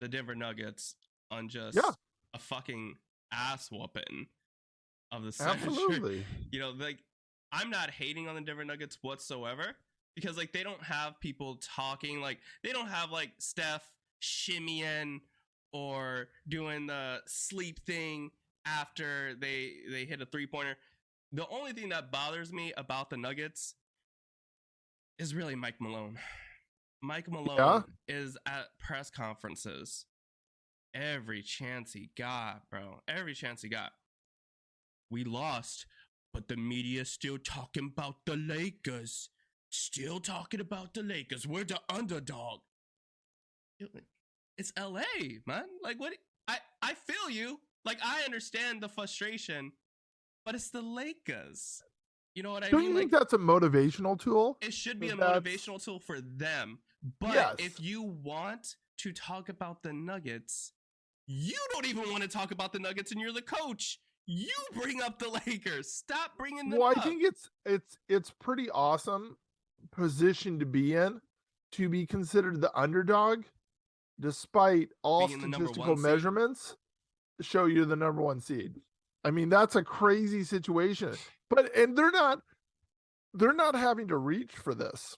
the Denver Nuggets on just Yeah. a fucking ass whooping of the century. Absolutely. You know, like, I'm not hating on the Denver Nuggets whatsoever, because like they don't have people talking, like they don't have like Steph shimmying or doing the sleep thing after they hit a 3-pointer. The only thing that bothers me about the Nuggets is really Mike Malone. Mike Malone is at press conferences every chance he got, bro. Every chance he got. We lost, but the media's still talking about the Lakers. Still talking about the Lakers. We're the underdog. It's LA, man. Like, what? I feel you. Like, I understand the frustration, but it's the Lakers. You know what I Don't mean? you think Like, that's a motivational tool? it should be a motivational tool for them. But Yes. if you want to talk about the Nuggets, you don't even want to talk about the Nuggets, and you're the coach. You bring up the Lakers. Stop bringing them up. I think it's pretty awesome position to be in, to be considered the underdog, despite all Being the number statistical one seed. measurements show you the number one seed. I mean, that's a crazy situation. But they're not having to reach for this.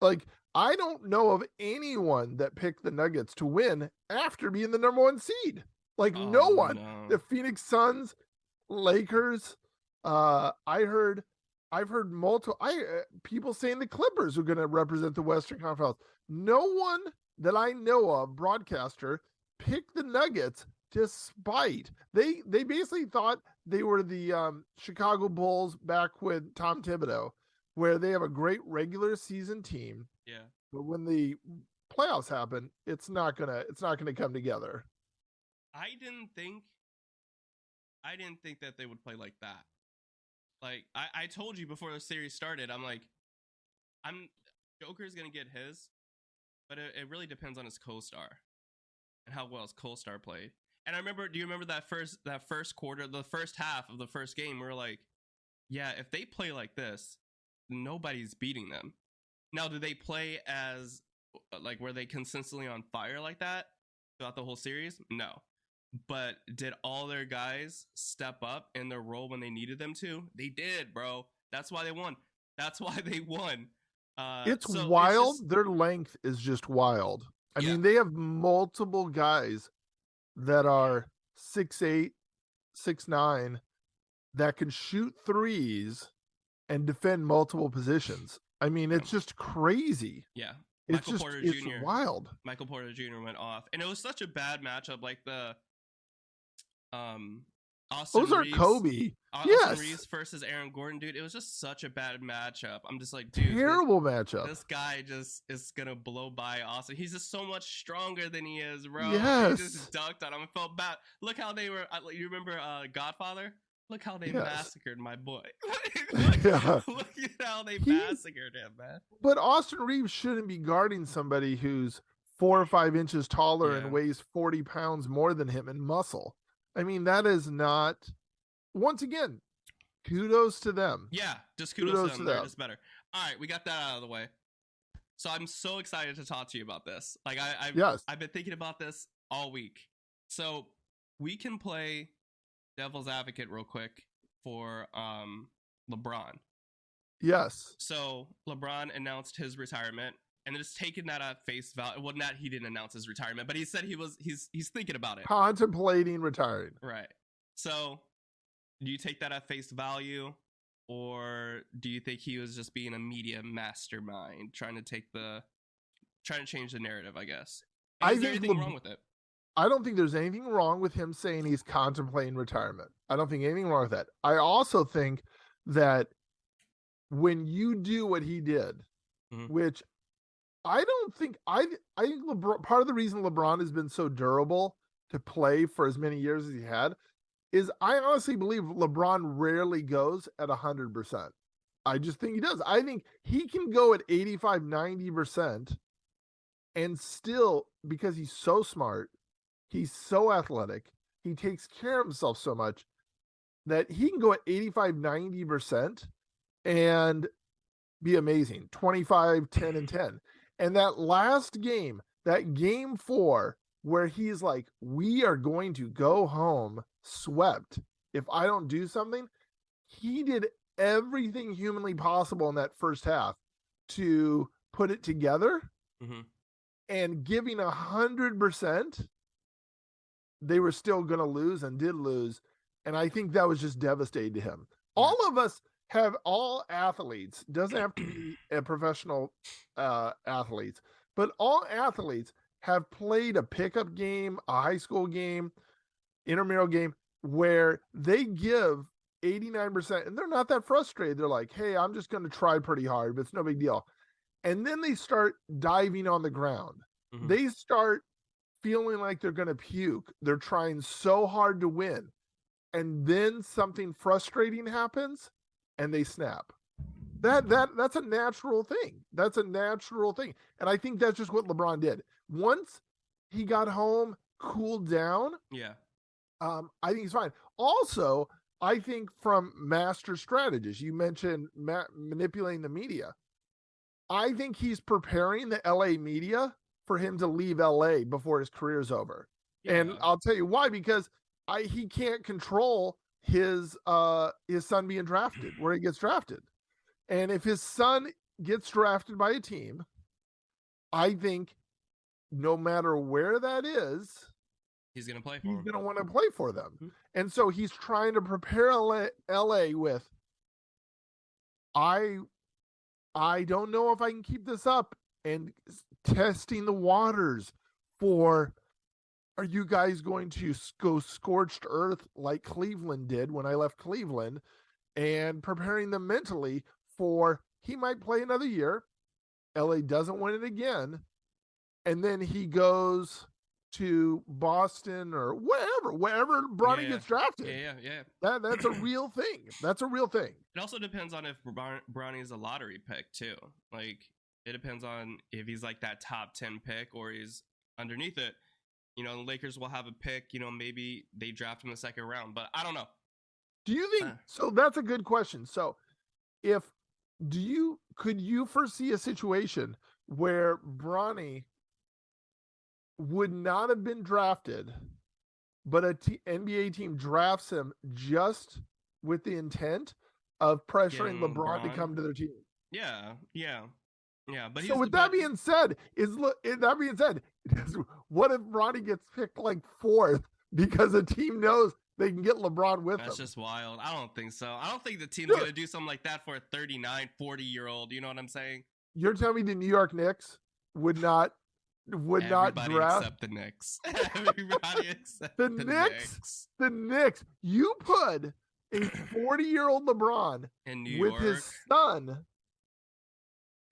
Like, I don't know of anyone that picked the Nuggets to win after being the number one seed. Like, no one. No. The Phoenix Suns, Lakers. I've heard multiple people saying the Clippers are going to represent the Western Conference. No one that I know of, broadcaster, picked the Nuggets, despite they basically thought they were the Chicago Bulls back with Tom Thibodeau, where they have a great regular season team. Yeah. But when the playoffs happen, it's not gonna come together. I didn't think that they would play like that. Like, I told you before the series started, I'm like, Joker's gonna get his, but it really depends on his co-star and how well his co-star played. And do you remember that first quarter, the first half of the first game? We were like, yeah, if they play like this, nobody's beating them. Now, do they play as, like, were they consistently on fire like that throughout the whole series? No. But did all their guys step up in their role when they needed them to? They did, bro. That's why they won. It's wild. Their length is just wild. I mean, they have multiple guys that are 6'8", 6'9", that can shoot threes and defend multiple positions. I mean, it's just crazy. Yeah. It's wild. Michael Porter Jr. went off. And it was such a bad matchup, like the Austin Reeves. Kobe. Austin Reeves versus Aaron Gordon, dude. It was just such a bad matchup. I'm just like, dude, terrible matchup. This guy just is gonna blow by Austin. He's just so much stronger than he is, bro. Yes. He just dunked on him. I felt bad. Look how they were. You remember Godfather? Look how they massacred my boy. Look at how they massacred him, man. But Austin Reeves shouldn't be guarding somebody who's 4 or 5 inches taller and weighs 40 pounds more than him in muscle. I mean, that is not. Once again, kudos to them. Yeah, just kudos to them. They're just better. All right, we got that out of the way. So I'm so excited to talk to you about this. Like, I've been thinking about this all week. So we can play devil's advocate real quick for LeBron. Yes. So LeBron announced his retirement, and just taking that at face value. Well, not he didn't announce his retirement, but he said he's thinking about it, contemplating retiring. Right. So, do you take that at face value, or do you think he was just being a media mastermind, trying to change the narrative? I guess. Is there anything wrong with it? I don't think there's anything wrong with him saying he's contemplating retirement. I don't think anything wrong with that. I also think that when you do what he did, which I think LeBron, part of the reason LeBron has been so durable to play for as many years as he had is I honestly believe LeBron rarely goes at 100%. I just think he does. I think he can go at 85, 90% and still, because he's so smart, he's so athletic, he takes care of himself so much that he can go at 85, 90% and be amazing. 25, 10, and 10. And that last game, that game 4 where he's like, we are going to go home swept if I don't do something. He did everything humanly possible in that first half to put it together, and giving 100%, they were still going to lose and did lose. And I think that was just devastating to him. All of us have, all athletes, doesn't have to be a professional athletes, but all athletes have played a pickup game, a high school game, intramural game, where they give 89% and they're not that frustrated. They're like, hey, I'm just going to try pretty hard, but it's no big deal. And then they start diving on the ground. They start feeling like they're going to puke. They're trying so hard to win. And then something frustrating happens and they snap. That's a natural thing. That's a natural thing. And I think that's just what LeBron did. Once he got home, cooled down. I think he's fine. Also, I think from master strategists, you mentioned manipulating the media. I think he's preparing the LA media for him to leave LA before his career's over. And I'll tell you why, because he can't control his son being drafted, where he gets drafted. And if his son gets drafted by a team, I think no matter where that is, he's going to play for he's going to want to play for them. And so he's trying to prepare LA with, I don't know if I can keep this up, and testing the waters for, are you guys going to go scorched earth like Cleveland did when I left Cleveland, and preparing them mentally for, he might play another year, LA doesn't win it again, and then he goes to Boston or wherever Bronny gets drafted. That's a real thing. That's a real thing. It also depends on if Bronny's a lottery pick too. Like, it depends on if he's like that top 10 pick or he's underneath it. You know, the Lakers will have a pick, you know, maybe they draft him in the second round, but I don't know. Do you think so? That's a good question. So could you foresee a situation where Bronny would not have been drafted, but a NBA team drafts him just with the intent of pressuring LeBron to come to their team? But so with that being said, what if Bronny gets picked like 4th because a team knows they can get LeBron with them? That's just wild. I don't think so. I don't think the team's going to do something like that for a 39, 40-year-old. You know what I'm saying? You're telling me the New York Knicks would not draft except the Knicks. Everybody except the Knicks. The Knicks. You put a 40-year-old LeBron in New with York, his son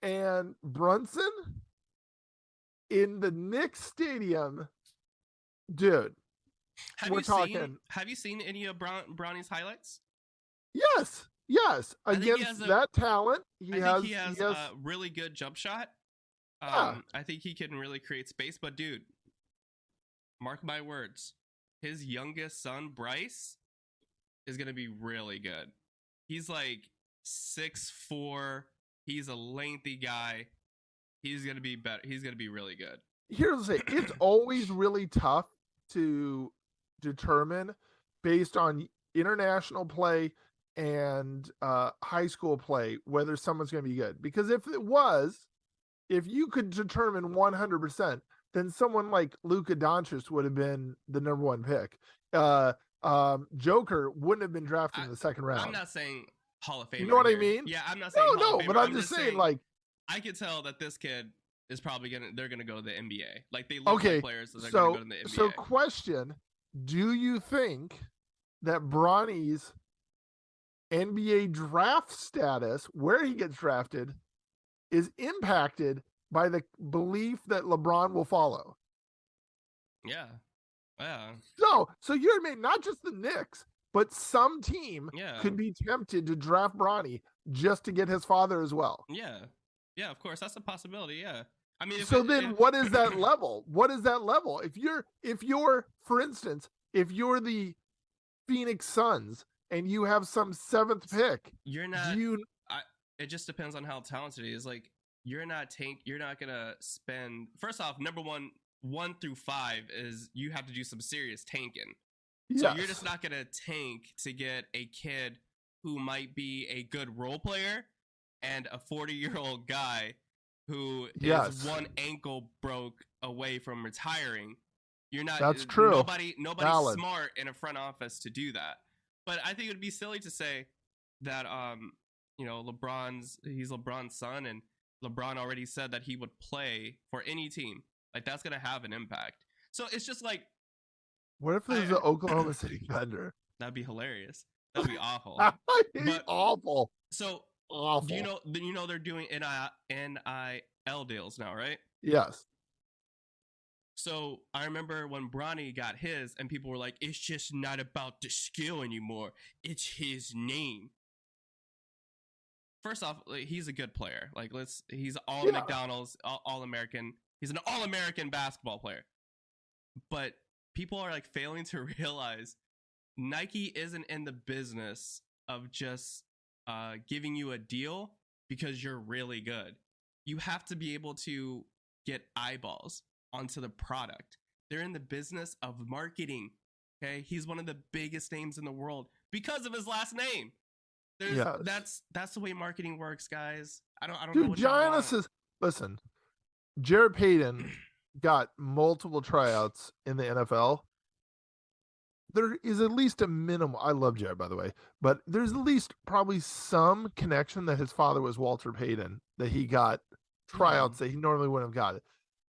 and Brunson in the Knicks stadium, dude. Have you seen any of Bronny's highlights? Yes. Against that talent, he has a really good jump shot. I think he can really create space, but dude, mark my words, his youngest son, Bryce, is going to be really good. He's like 6'4". He's a lengthy guy. He's going to be better. He's going to be really good. Here's the thing. It's always really tough to determine based on international play and high school play whether someone's going to be good. Because if you could determine 100%, then someone like Luka Doncic would have been the number 1 pick. Joker wouldn't have been drafted in the second round. I'm not saying Hall of Fame. You know what I mean? Yeah, I'm not saying Hall of Famer. But I'm just saying, like, I could tell that this kid is probably they're gonna go to the NBA. Like, they look like players, so they're gonna go to the NBA. So question, do you think that Bronny's NBA draft status, where he gets drafted, is impacted by the belief that LeBron will follow? Yeah. So you're admitting not just the Knicks, but some team could be tempted to draft Bronny just to get his father as well. Yeah, of course, that's a possibility. Yeah, I mean, what is that level? What is that level? If you're, for instance, if you're the Phoenix Suns and you have some 7th pick, you're not. It just depends on how talented he is. Like, you're not gonna spend. First off, number one, 1 through 5 is you have to do some serious tanking. Yes. So you're just not going to tank to get a kid who might be a good role player and a 40-year-old guy who is one ankle broke away from retiring. You're not. That's true. Nobody's smart in a front office to do that. But I think it would be silly to say that he's LeBron's son, and LeBron already said that he would play for any team. Like, that's gonna have an impact. So it's just like, what if there's an Oklahoma City Thunder? That'd be hilarious. That'd be awful. Awful. So awful. Do you know they're doing NIL deals now, right? Yes. So I remember when Bronny got his, and people were like, "It's just not about the skill anymore. It's his name." First off, he's a good player. Like, he's all McDonald's, all American. He's an all-American basketball player. But people are like failing to realize Nike isn't in the business of just giving you a deal because you're really good. You have to be able to get eyeballs onto the product. They're in the business of marketing. Okay, he's one of the biggest names in the world because of his last name. That's the way marketing works, guys. I don't know what Giannis is. Listen, Jared Payton got multiple tryouts in the NFL. There is at least a minimum. I love Jared, by the way, but there's at least probably some connection that his father was Walter Payton, that he got tryouts that he normally wouldn't have got it.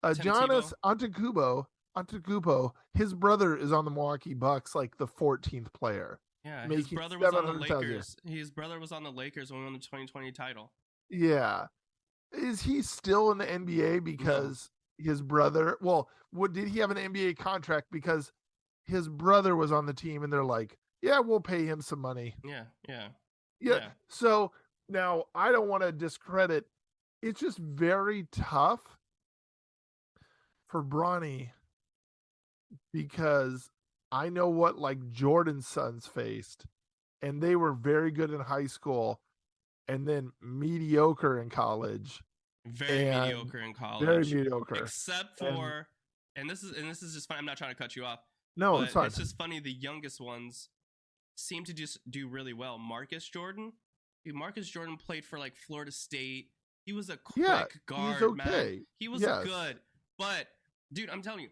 Giannis Antetokounmpo, his brother is on the Milwaukee Bucks, like the 14th player. Yeah, his brother was on the Lakers. His brother was on the Lakers when we won the 2020 title. Yeah. Is he still in the NBA because his brother, did he have an NBA contract because his brother was on the team and they're like, yeah, we'll pay him some money. Yeah. So now I don't want to discredit. It's just very tough for Bronny because I know what like Jordan's sons faced, and they were very good in high school and then mediocre in college. Very mediocre in college. Very mediocre. Except for, and this is just fun. I'm not trying to cut you off. No, it's fine. It's just funny. The youngest ones seem to just do really well. Marcus Jordan played for like Florida State. He was a quick guard, man. He was good. But dude, I'm telling you,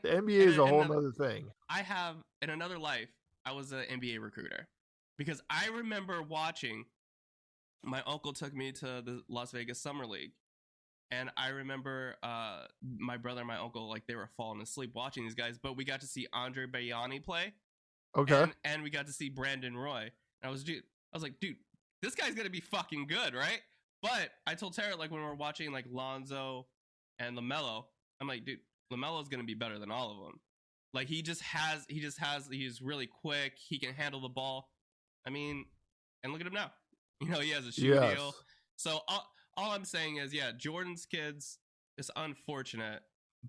the NBA is a whole other thing. I have, in another life, I was an NBA recruiter because I remember watching. My uncle took me to the Las Vegas Summer League, and I remember my brother and my uncle, like, they were falling asleep watching these guys, but we got to see Andre Bayani play. Okay. And we got to see Brandon Roy. And I was like, dude, this guy's gonna be fucking good, right? But I told Tara, like, when we were watching like Lonzo and LaMelo, I'm like, dude, LaMelo's gonna be better than all of them. Like, he's really quick. He can handle the ball. I mean, and look at him now. You know, he has a shoe deal. So all I'm saying is, Jordan's kids, it's unfortunate,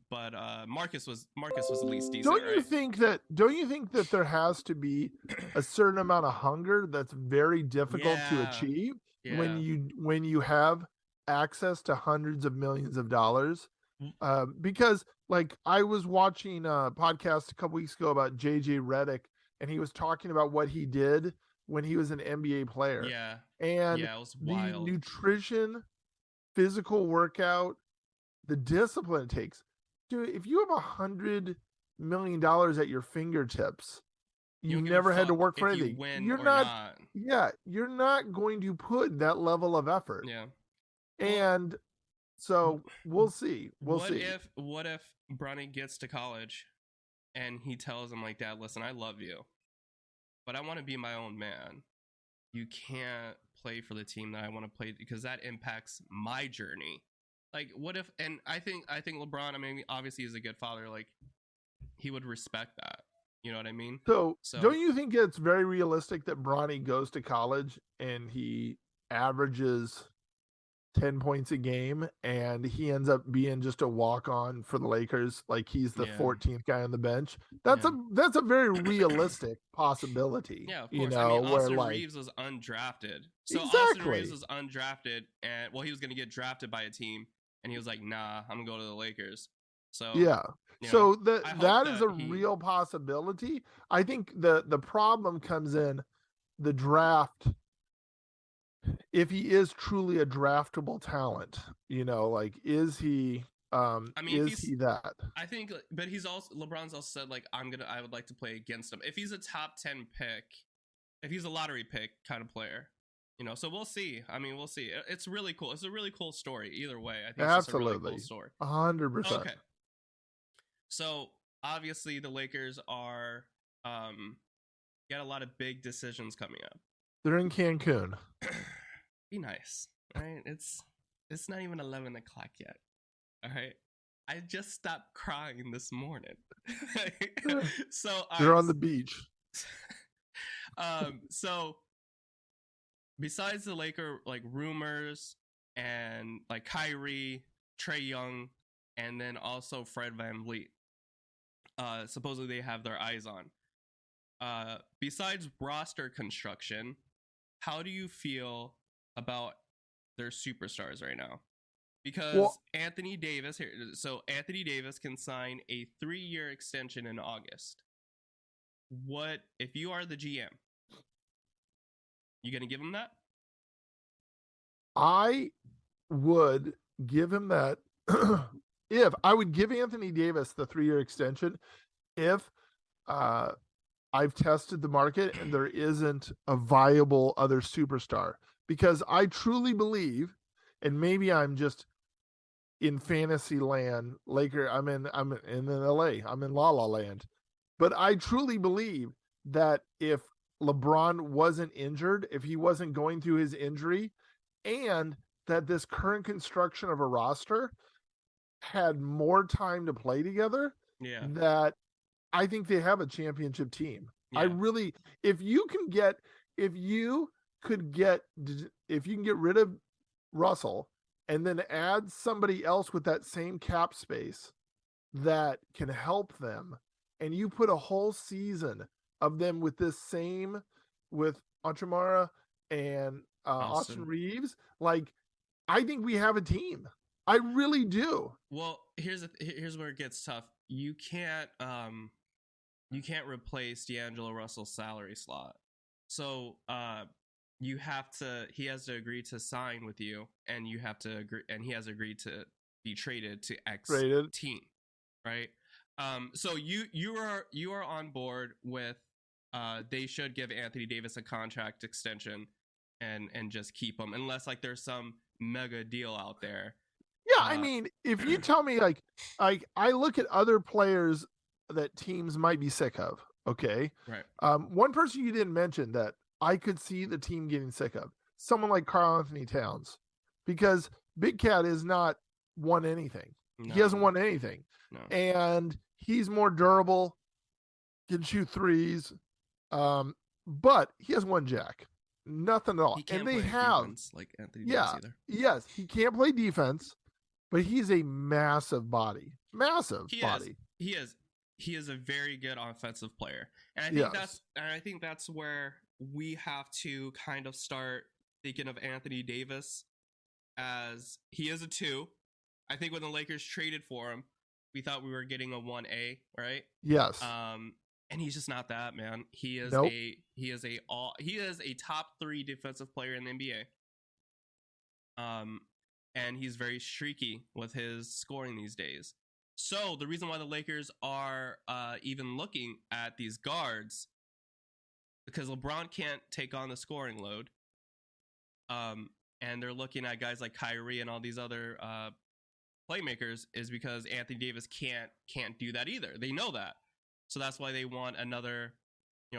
but Marcus was at least decent. Don't you think that there has to be a certain amount of hunger that's very difficult to achieve when you have access to hundreds of millions of dollars? Because like I was watching a podcast a couple weeks ago about JJ Redick, and he was talking about what he did when he was an NBA player. And it was wild. The nutrition, physical workout, the discipline it takes. Dude, if you have $100 million at your fingertips, you never had to work for anything. You're not. Yeah, you're not going to put that level of effort. Yeah. And so we'll see. What if Bronny gets to college and he tells him, like, Dad, listen, I love you, but I want to be my own man. You can't play for the team that I want to play because that impacts my journey. Like, what if? And I think LeBron, I mean, obviously he's a good father. Like, he would respect that. You know what I mean? So don't you think it's very realistic that Bronny goes to college and he averages 10 points a game and he ends up being just a walk-on for the Lakers, like he's the 14th guy on the bench? That's a very realistic possibility. Yeah, of course. You know, I mean, Austin where Reeves was undrafted. So Austin Reeves was undrafted, and he was going to get drafted by a team, and he was like, nah, I'm going to go to the Lakers. So yeah. you know, So I hope that is that a real possibility. I think the problem comes in the draft. If he is truly a draftable talent, like is he I mean, if is he's, he that? I think, but he's also LeBron's also said like I would like to play against him if he's a top 10 pick, if he's a lottery pick kind of player, So we'll see. I mean, we'll see. It's really cool. It's a really cool story. Either way, I think it's just a really cool Absolutely. story. 100%. Okay, so obviously the Lakers are got a lot of big decisions coming up. They're in Cancun. Be nice, right? It's not even 11 o'clock yet. All right. I just stopped crying this morning. So They're on the beach. So besides the Laker like rumors and like Kyrie, Trae Young, and then also Fred VanVleet, supposedly they have their eyes on. Besides roster construction, how do you feel about their superstars right now? Because Anthony Davis here, so Anthony Davis can sign a 3-year extension in August. What if you are the GM? You gonna give him that? I would give him that. If I would give Anthony Davis the 3-year extension, if I've tested the market and there isn't a viable other superstar, because I truly believe, and maybe I'm just in fantasy land, Laker. I'm in LA. I'm in La La Land, but I truly believe that if LeBron wasn't injured, if he wasn't going through his injury, and that this current construction of a roster had more time to play together, that I think they have a championship team. Yeah. I really, if you can get rid of Russell and then add somebody else with that same cap space that can help them, and you put a whole season of them with Antramara and Austin Reeves, like, I think we have a team. I really do. Well, here's where it gets tough. You can't replace D'Angelo Russell's salary slot. So he has to agree to sign with you, and you have to agree, and he has agreed to be traded to X team, right? So you are on board with they should give Anthony Davis a contract extension and just keep him, unless like there's some mega deal out there. Yeah, I mean, if you tell me like I look at other players that teams might be sick of, okay? Right. One person you didn't mention that I could see the team getting sick of, someone like Karl-Anthony Towns, because Big Cat has not won anything. No. He hasn't won anything. No. And he's more durable, can shoot threes, but he hasn't won jack. Nothing at all. He can't and they play have defense like Anthony Davis either. Yes, he can't play defense, but he's a massive body. He is a very good offensive player. And I think that's where we have to kind of start thinking of Anthony Davis as he is a 2. I think when the Lakers traded for him, we thought we were getting a 1A, right? Yes. And he's just not that, man. He is a top 3 defensive player in the NBA. And he's very streaky with his scoring these days. So the reason why the Lakers are even looking at these guards, because LeBron can't take on the scoring load, and they're looking at guys like Kyrie and all these other playmakers, is because Anthony Davis can't do that either. They know that. So that's why they want another,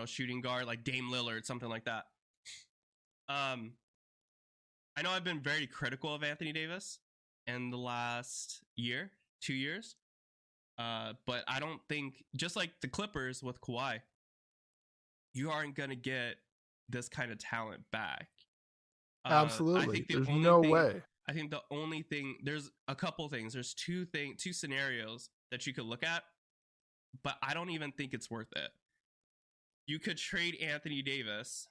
shooting guard like Dame Lillard, something like that. I know I've been very critical of Anthony Davis in the last 2 years. But I don't think, just like the Clippers with Kawhi, you aren't going to get this kind of talent back. Absolutely. I think there's no way. I think the only thing, there's a couple things. There's two scenarios that you could look at, but I don't even think it's worth it. You could trade Anthony Davis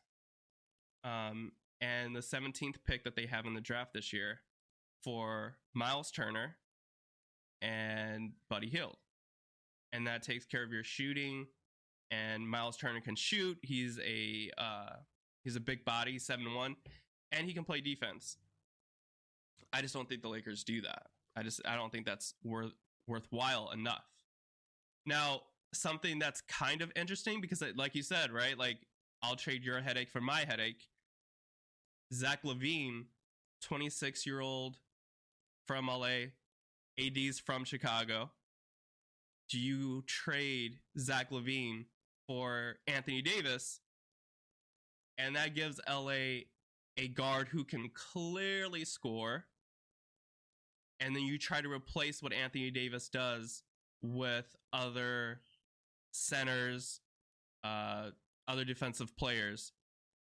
and the 17th pick that they have in the draft this year for Miles Turner and Buddy Hield. And that takes care of your shooting. And Miles Turner can shoot. He's a big body, 7'1", and he can play defense. I just don't think the Lakers do that. I don't think that's worthwhile enough. Now, something that's kind of interesting, because like you said, right? Like, I'll trade your headache for my headache. Zach LaVine, 26-year-old from LA, AD's from Chicago. Do you trade Zach LaVine for Anthony Davis? And that gives LA a guard who can clearly score. And then you try to replace what Anthony Davis does with other centers, other defensive players.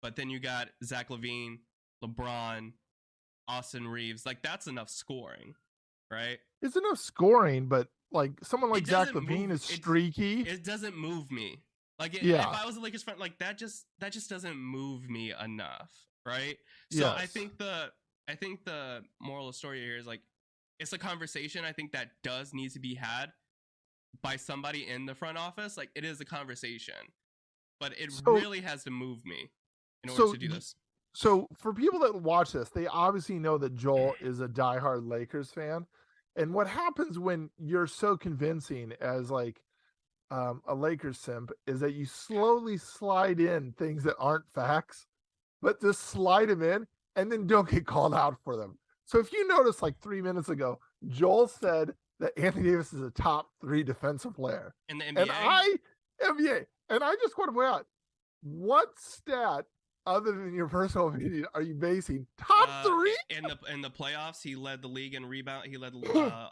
But then you got Zach LaVine, LeBron, Austin Reeves. Like, that's enough scoring, right? It's enough scoring, but like someone like Zach LaVine is streaky. It doesn't move me. Like, if I was a Lakers fan, like that just doesn't move me enough, right? So yes. I think the moral of the story here is, like, it's a conversation I think that does need to be had by somebody in the front office. Like, it is a conversation, but it really has to move me in order to do this. So for people that watch this, they obviously know that Joel is a diehard Lakers fan. And what happens when you're so convincing as like a Lakers simp is that you slowly slide in things that aren't facts, but just slide them in and then don't get called out for them. So if you notice, like 3 minutes ago, Joel said that Anthony Davis is a top 3 defensive player in the NBA. And I just want to point out, what stat other than your personal opinion are you basing top 3 in the playoffs? He led the league in rebound. He led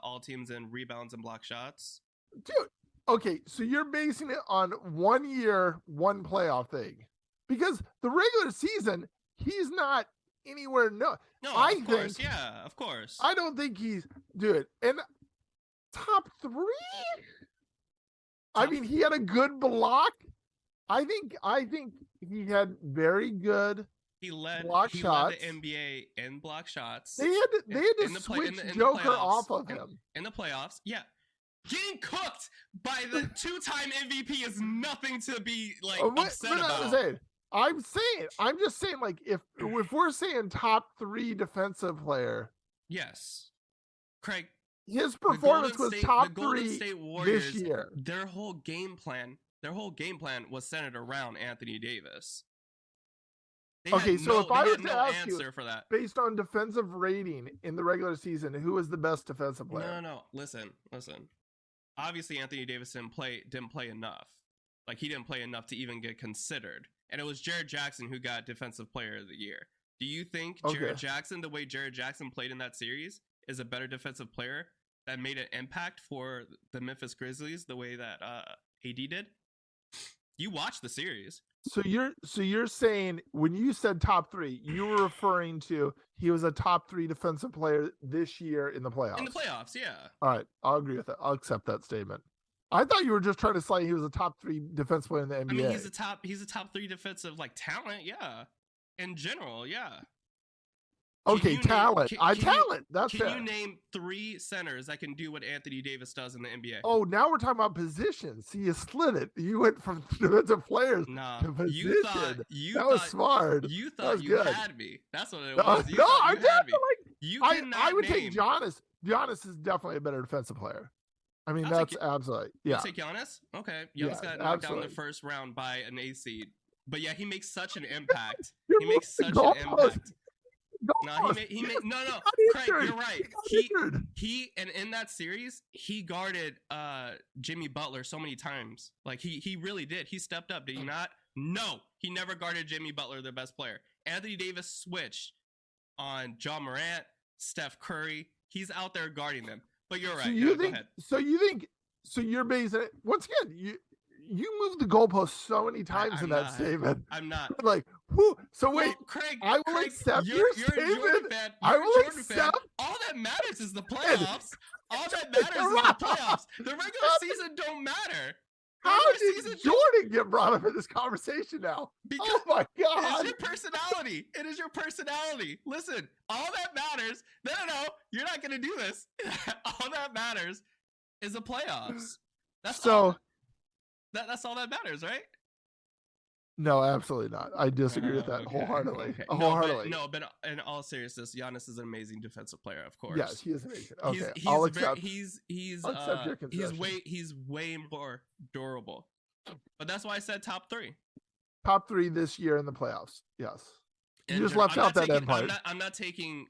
all teams in rebounds and block shots. Dude, okay, so you're basing it on 1 year, 1 playoff thing, because the regular season he's not anywhere. No, of course. I don't think he's dude. And top 3. I mean, he had a good block. I think he had very good. He led the NBA in block shots. They had to switch Joker off of him in the playoffs. Yeah, getting cooked by the 2-time MVP is nothing to be like upset about. I'm just saying, like, if we're saying top 3 defensive player, yes, Craig, his performance was top 3 State Warriors, this year. Their whole game plan was centered around Anthony Davis. If I were to ask you, for that, based on defensive rating in the regular season, who was the best defensive player? No. Listen. Obviously, Anthony Davis didn't play enough. Like, he didn't play enough to even get considered. And it was Jared Jackson who got Defensive Player of the Year. Do you think Jared Jackson, the way Jared Jackson played in that series, is a better defensive player that made an impact for the Memphis Grizzlies the way that AD did? You watched the series. So you're saying when you said top 3, you were referring to he was a top 3 defensive player this year in the playoffs. In the playoffs, yeah. All right, I'll agree with that. I'll accept that statement. I thought you were just trying to say he was a top 3 defense player in the NBA. I mean, he's a top 3 defensive talent, yeah. In general, yeah. Okay, talent. That's fair. Can you name 3 centers that can do what Anthony Davis does in the NBA? Oh, now we're talking about positions. See, you slid it. You went from defensive players to position. That was smart. You thought you had me. That's what it was. I definitely. I would take Giannis. Giannis is definitely a better defensive player. I mean, that's absolutely. Yeah. You take Giannis? Okay. Giannis got knocked down in the first round by an A seed. But yeah, he makes such an impact. He makes such an impact. No, Craig, you're right. He and in that series, he guarded Jimmy Butler so many times. Like, he really did. He stepped up, did he not? No, he never guarded Jimmy Butler, their best player. Anthony Davis switched on Ja Morant, Steph Curry. He's out there guarding them. But you're right. Go ahead. So you're basing it once again. You moved the goalpost so many times in that statement. I'm not. Like, whoo. So wait, Craig, I will accept your statement. I will accept. All that matters is the playoffs. All that matters is the playoffs. The regular season don't matter. How did Jordan get brought up in this conversation now? Because oh my God. It is your personality. It is your personality. Listen, all that matters. No, you're not going to do this. All that matters is the playoffs. That's all that matters, right? No, absolutely not. I disagree with that wholeheartedly. Okay. Wholeheartedly. But in all seriousness, Giannis is an amazing defensive player, of course. Yes, he is amazing. Okay, I'll accept. He's way more durable. But that's why I said top 3. Top 3 this year in the playoffs. Yes. You just left out that end part. I'm not taking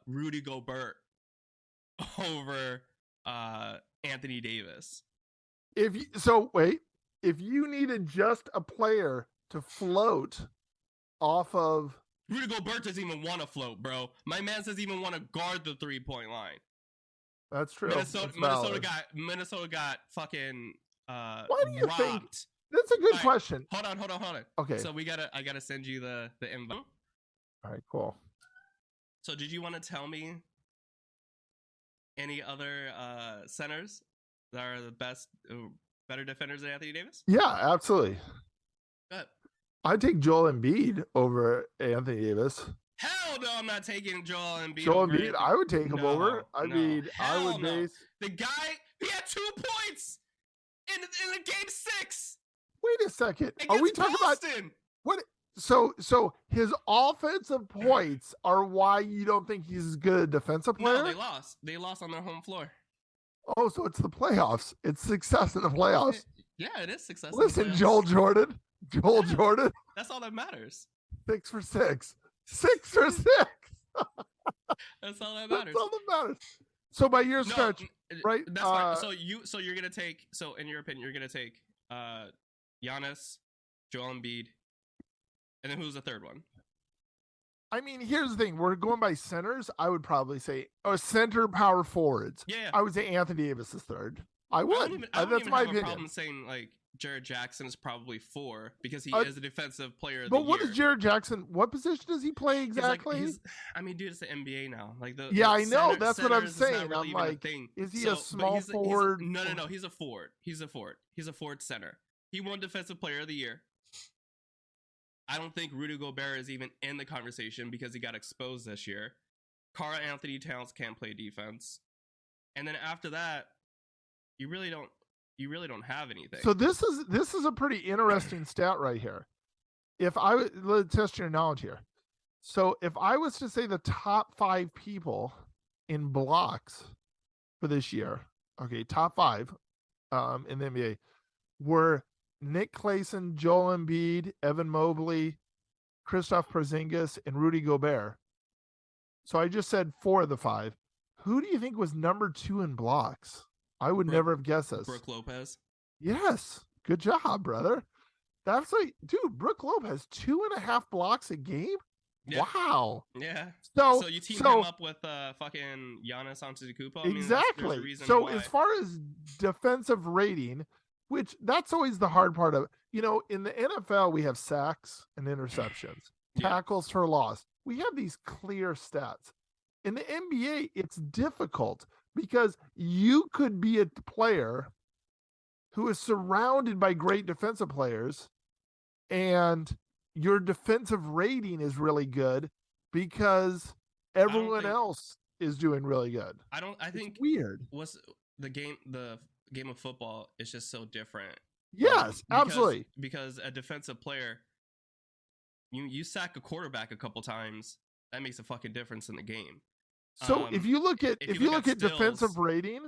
Rudy Gobert over Anthony Davis. If you needed just a player to float off of, Rudy Gobert doesn't even want to float, bro. My man doesn't even want to guard the 3-point line. That's true. Minnesota got fucking why do you robbed. think? That's a good question. Hold on. Okay. So I gotta send you the invite. All right, cool. So did you want to tell me any other centers that are the better defenders than Anthony Davis? Yeah, absolutely. Good. I'd take Joel Embiid over Anthony Davis. Hell no, I'm not taking Joel Embiid. Joel Embiid, I would take him over. I would base. The guy, he had 2 points in the game 6. Wait a second. Are we talking Boston. about what? So his offensive points are why you don't think he's as good a defensive player? No, they lost. They lost on their home floor. Oh, so it's the playoffs. It's success in the playoffs. Yeah, it is success. Listen, Joel Jordan. Jordan. That's all that matters. 6 for 6. 6 for 6. That's all that matters. That's all that matters. So by your stretch, right? That's fine. So you're gonna take. So in your opinion, you're gonna take Giannis, Joel Embiid, and then who's the third one? I mean, here's the thing. We're going by centers. I would probably say center power forwards. Yeah. I would say Anthony Davis is third. I would. I don't that's even my have opinion. a problem saying like Jared Jackson is probably 4 because he is a defensive player of the year. But what is Jared Jackson? What position does he play exactly? Dude, it's the NBA now. Like I know. That's what I'm Really saying. I'm like, is he a small forward? No. He's a forward. He's a forward center. He won Defensive Player of the Year. I don't think Rudy Gobert is even in the conversation because he got exposed this year. Karl Anthony Towns can't play defense. And then after that, you really don't have anything. So this is a pretty interesting stat right here. Let's test your knowledge here. So if I was to say the top 5 people in blocks for this year, okay, top 5 in the NBA were Nick Claxton, Joel Embiid, Evan Mobley, Kristaps Porzingis, and Rudy Gobert. So I just said 4 of the 5. Who do you think was number 2 in blocks? I would never have guessed this. Brook Lopez. Yes. Good job, brother. That's like, dude, Brook Lopez, 2.5 blocks a game? Yeah. Wow. Yeah. So you team him up with fucking Giannis Antetokounmpo? Exactly. So as far as defensive rating, which that's always the hard part of it. You know, in the NFL, we have sacks and interceptions, tackles for loss. We have these clear stats. In the NBA, it's difficult because you could be a player who is surrounded by great defensive players and your defensive rating is really good because everyone else is doing really good. I think it's weird. What's the game of football is just so different. Yes, absolutely. Because a defensive player, you sack a quarterback a couple times, that makes a fucking difference in the game. So if you look at defensive rating,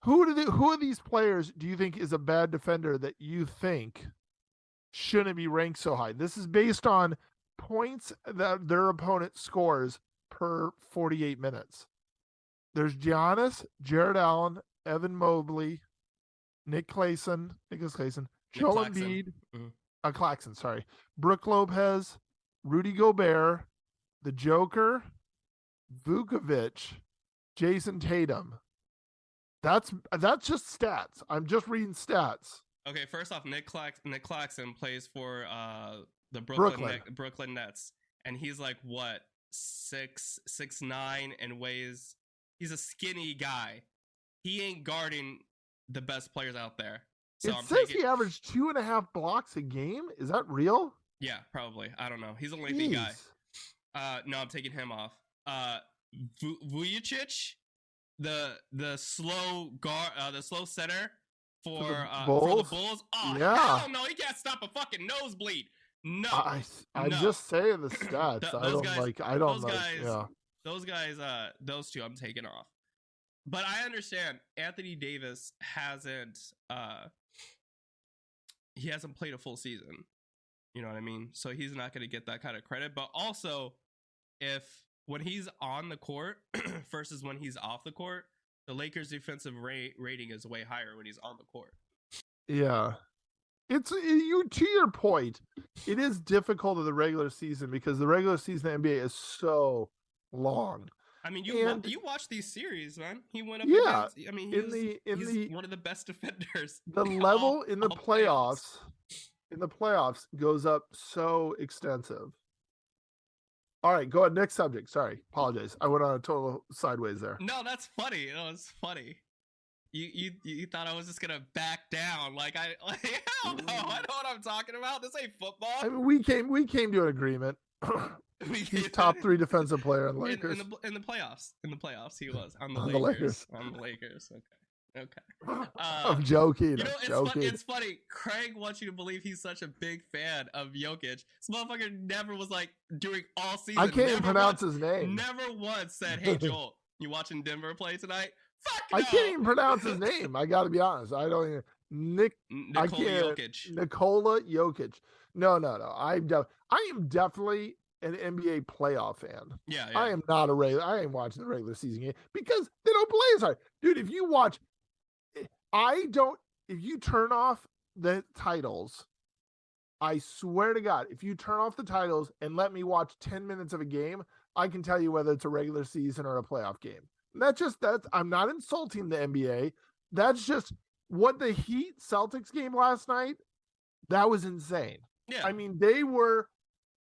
who of these players do you think is a bad defender that you think shouldn't be ranked so high? This is based on points that their opponent scores per 48 minutes. There's Giannis, Jared Allen, Evan Mobley, Nicholas Claxton, Joel Embiid, Claxton, sorry, Brook Lopez, Rudy Gobert, the Joker, Vukovic, Jason Tatum. That's just stats. I'm just reading stats. Okay, first off, Nick Claxton plays for the Brooklyn Nets, and he's like what 6'9" and weighs. He's a skinny guy. He ain't guarding the best players out there. So it says he averaged 2.5 blocks a game. Is that real? Yeah, probably. I don't know. He's a lengthy guy. No, I'm taking him off. Vujicic, the slow guard, the slow center for the Bulls. Oh yeah. Hell no, he can't stop a fucking nosebleed. No, I'm just saying the stats. Those guys, those two I'm taking off. But I understand Anthony Davis hasn't played a full season. You know what I mean? So he's not going to get that kind of credit. But also, when he's on the court versus when he's off the court, the Lakers' defensive rating is way higher when he's on the court. Yeah. To your point, it is difficult in the regular season because the regular season of the NBA is so long. I mean, you watch these series, man. He went up against, I mean, he's one of the best defenders. The level in the playoffs goes up so extensive. All right, go ahead. Next subject. Sorry, apologize. I went on a total sideways there. No, that's funny. No, it's funny. You thought I was just gonna back down? Hell no! I know what I'm talking about. This ain't football. I mean, we came to an agreement. He's top 3 defensive player in the Lakers in the playoffs. In the playoffs, he was on the Lakers. On the Lakers. Okay. I'm joking. You know, it's funny. Craig wants you to believe he's such a big fan of Jokic. This motherfucker never was like during all season. I can't even pronounce his name. Never once said, "Hey Joel, you watching Denver play tonight?" Fuck no. I can't even pronounce his name. I got to be honest. I don't even. Nikola Jokic. No. I am definitely an NBA playoff fan. Yeah. I am not I ain't watching the regular season game because they don't play as hard. Dude, if you turn off the titles, I swear to God, if you turn off the titles and let me watch 10 minutes of a game, I can tell you whether it's a regular season or a playoff game. I'm not insulting the NBA. That's just what the Heat Celtics game last night, that was insane. Yeah. I mean, they were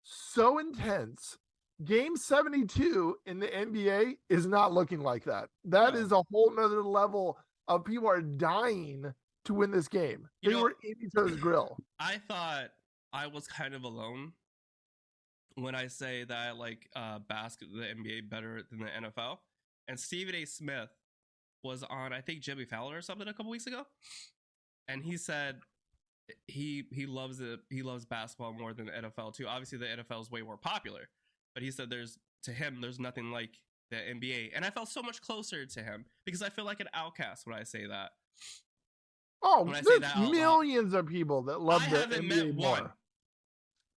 so intense. Game 72 in the NBA is not looking like that. That is a whole nother level of people are dying to win this game. They were in each other's grill. I thought I was kind of alone when I say that I like the NBA better than the NFL. And Stephen A. Smith was on, I think, Jimmy Fallon or something a couple weeks ago, and he said he loves basketball more than the NFL too. Obviously, the NFL is way more popular, but he said there's nothing like the NBA, and I felt so much closer to him because I feel like an outcast when I say that. Oh, there's millions of people that love the NBA more. One.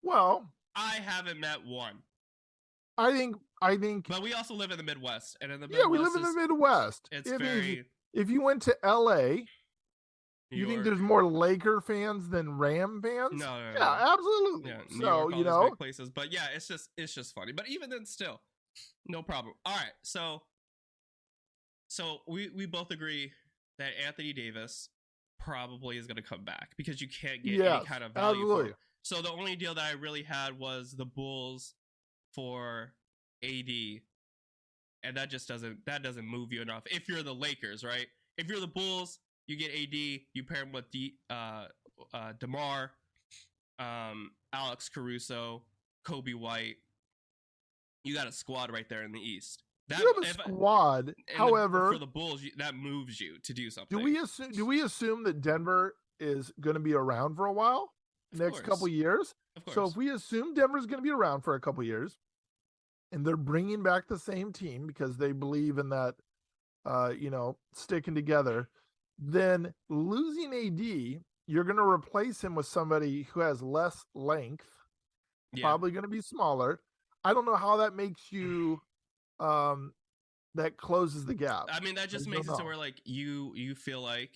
Well, I haven't met one. I think. But we also live in the Midwest, and in the Midwest, we live in the Midwest. If you went to LA, you think there's more Laker fans than Ram fans? No. Yeah, absolutely. Yeah, so New York, big places, but yeah, it's just funny. But even then, still, no problem. All right, so we both agree that Anthony Davis probably is going to come back because you can't get any kind of value for him. So the only deal that I really had was the Bulls for AD, and that doesn't move you enough. If you're the Lakers, right? If you're the Bulls, you get AD, you pair him with DeMar, Alex Caruso, Kobe White. You got a squad right there in the East. You have a squad. However, for the Bulls, that moves you to do something. Do we assume that Denver is going to be around for a while? Next couple years? So if we assume Denver's going to be around for a couple years, and they're bringing back the same team because they believe in that, sticking together, then losing AD, you're going to replace him with somebody who has less length, probably going to be smaller. I don't know how that makes you, that closes the gap. I mean, that just makes it so where like you feel like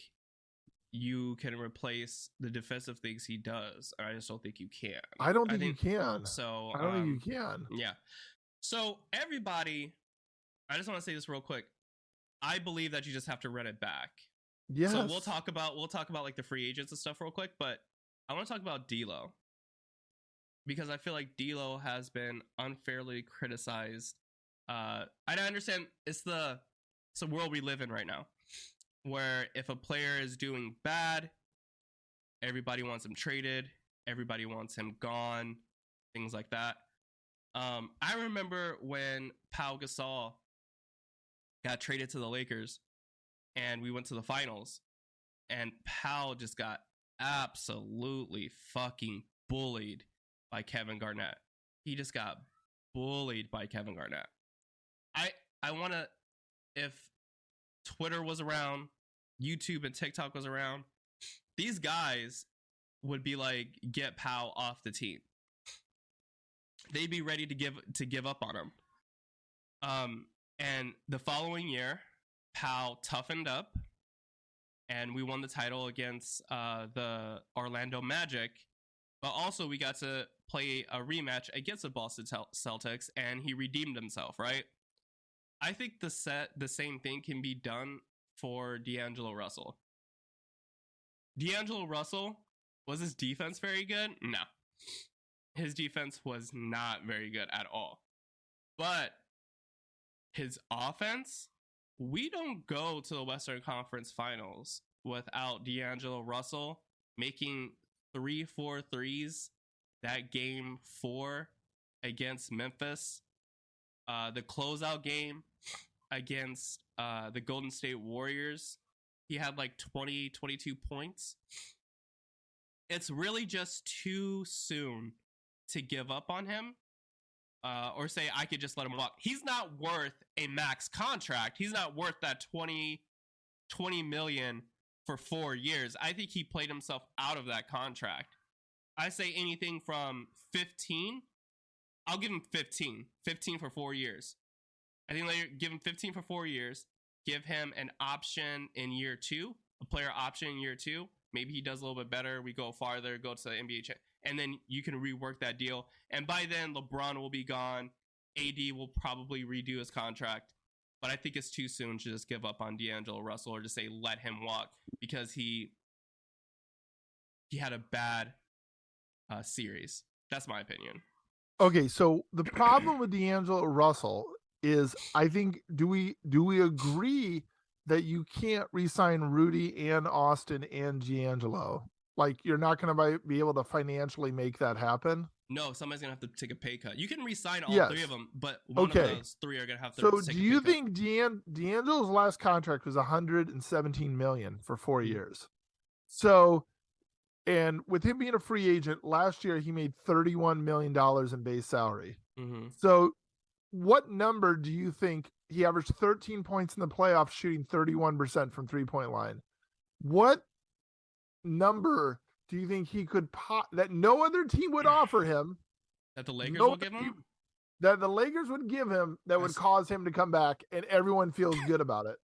you can replace the defensive things he does. I just don't think you can. I don't think you can. So I don't think you can. Yeah. So everybody, I just want to say this real quick. I believe that you just have to run it back. Yes. So we'll talk about like the free agents and stuff real quick, but I want to talk about D'Lo because I feel like D'Lo has been unfairly criticized. I understand it's the world we live in right now, where if a player is doing bad, everybody wants him traded, everybody wants him gone, things like that. I remember when Pau Gasol got traded to the Lakers and we went to the finals, and Pau just got absolutely fucking bullied by Kevin Garnett. He just got bullied by Kevin Garnett. I want to, if Twitter was around, YouTube and TikTok was around, these guys would be like, get Pau off the team. They'd be ready to give up on him. And the following year, Pau toughened up, and we won the title against the Orlando Magic. But also, we got to play a rematch against the Boston Celtics, and he redeemed himself, right? I think the same thing can be done for D'Angelo Russell. D'Angelo Russell, was his defense very good? No. His defense was not very good at all. But his offense, we don't go to the Western Conference Finals without D'Angelo Russell making 3-4 threes that game 4 against Memphis. The closeout game against the Golden State Warriors, he had like 20, 22 points. It's really just too soon to give up on him or say, I could just let him walk. He's not worth a max contract. He's not worth that 20 million for 4 years. I think he played himself out of that contract. I say anything from 15. I'll give him 15 for 4 years. I think give him 15 for 4 years. Give him an option in year 2, a player option in year 2. Maybe he does a little bit better. We go farther, go to the NBA, and then you can rework that deal. And by then, LeBron will be gone. AD will probably redo his contract. But I think it's too soon to just give up on D'Angelo Russell or just say let him walk, because he had a bad series. That's my opinion. Okay, so the problem with D'Angelo Russell is, I think, do we agree that you can't re-sign Rudy and Austin and D'Angelo? Like, you're not going to be able to financially make that happen? No, somebody's going to have to take a pay cut. You can re-sign all 3 of them, but one of those 3 are going to have to take a pay cut. So do you think D'Angelo's last contract was $117 million for 4 years? So, and with him being a free agent, last year he made $31 million in base salary. Mm-hmm. So what number do you think he averaged? 13 points in the playoffs, shooting 31% from 3-point line. What number do you think he could that no other team would offer him? That the Lakers will give him? That the Lakers would give him, that would cause him to come back and everyone feels good about it.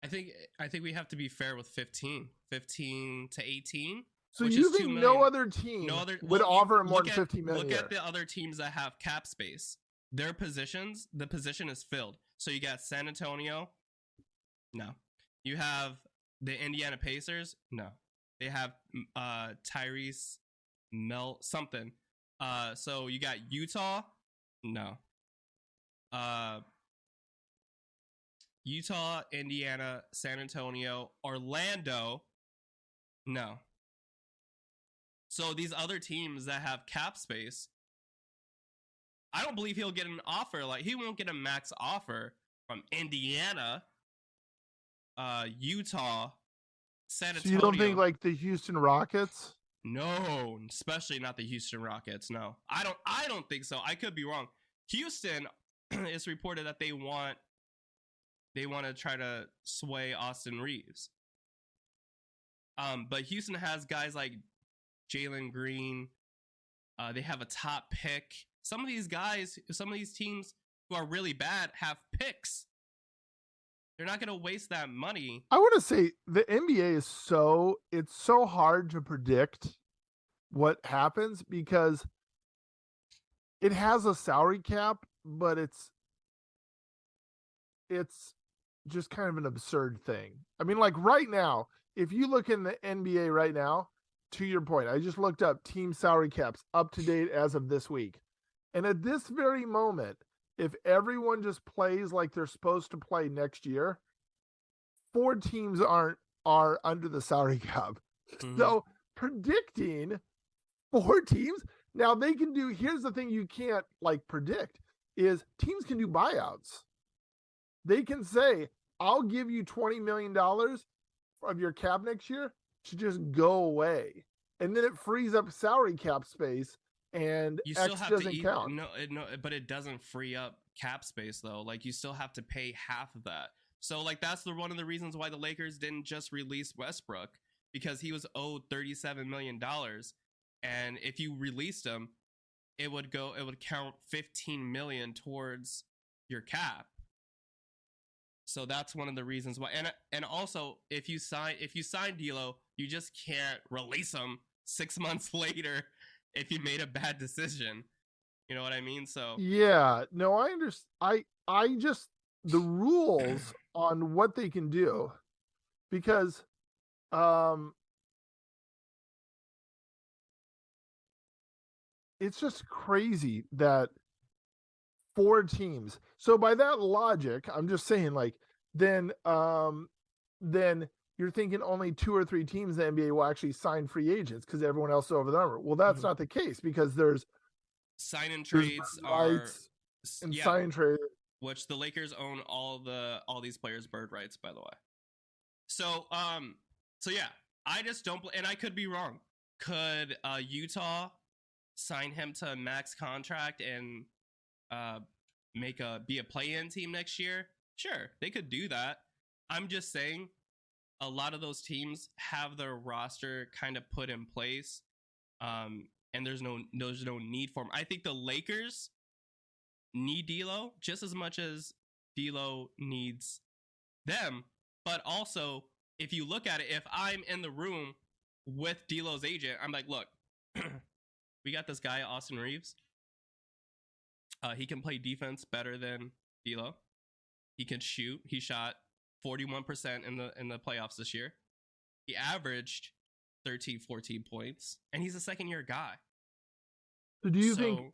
I think we have to be fair with 15 to 18. So you think no other team would offer him more than 15 million? Look at the other teams that have cap space. Their positions, the position is filled. So you got San Antonio. No. You have the Indiana Pacers. No. They have Tyrese something. So you got Utah. No. Utah, Indiana, San Antonio, Orlando. No. So these other teams that have cap space, I don't believe he'll get an offer. Like, he won't get a max offer from Indiana, Utah, San Antonio. So you don't think like the Houston Rockets? No, especially not the Houston Rockets. No, I don't think so. I could be wrong. Houston, it's reported that they want to try to sway Austin Reeves. But Houston has guys like Jalen Green. They have a top pick. Some of these teams who are really bad have picks. They're not going to waste that money. I want to say the NBA is it's so hard to predict what happens because it has a salary cap, but it's just kind of an absurd thing. I mean, like right now, if you look in the NBA right now, to your point, I just looked up team salary caps up to date as of this week. And at this very moment, if everyone just plays like they're supposed to play next year, 4 teams are under the salary cap. Mm-hmm. So predicting 4 teams, now they can do, here's the thing you can't like predict is teams can do buyouts. They can say, I'll give you $20 million of your cap next year to just go away. And then it frees up salary cap space and you still X have doesn't to count. No, but it doesn't free up cap space though. Like you still have to pay half of that. So like that's one of the reasons why the Lakers didn't just release Westbrook, because he was owed $37 million. And if you released him, it would count 15 million towards your cap. So that's one of the reasons why. And also if you sign D'Lo, you just can't release him 6 months later if you made a bad decision. You know what I mean? So yeah, no, I understand. I just the rules on what they can do, because it's just crazy that 4 teams. So by that logic, I'm just saying, like, then you're thinking only 2 or 3 teams in the NBA will actually sign free agents because everyone else is over the number. Well, that's not the case, because there's sign and trades sign and trade, which the Lakers own all these players' bird rights, by the way. So yeah, I just don't, and I could be wrong. Could Utah sign him to a max contract and be a play-in team next year? Sure, they could do that. I'm just saying a lot of those teams have their roster kind of put in place, and there's no need for them. I think the Lakers need D'Lo just as much as D'Lo needs them. But also, if you look at it, if I'm in the room with D'Lo's agent, I'm like, look, we got this guy, Austin Reeves. He can play defense better than D'Lo. He can shoot. He shot 41% in the playoffs this year. He averaged 13, 14 points, and he's a second-year guy. So do you think,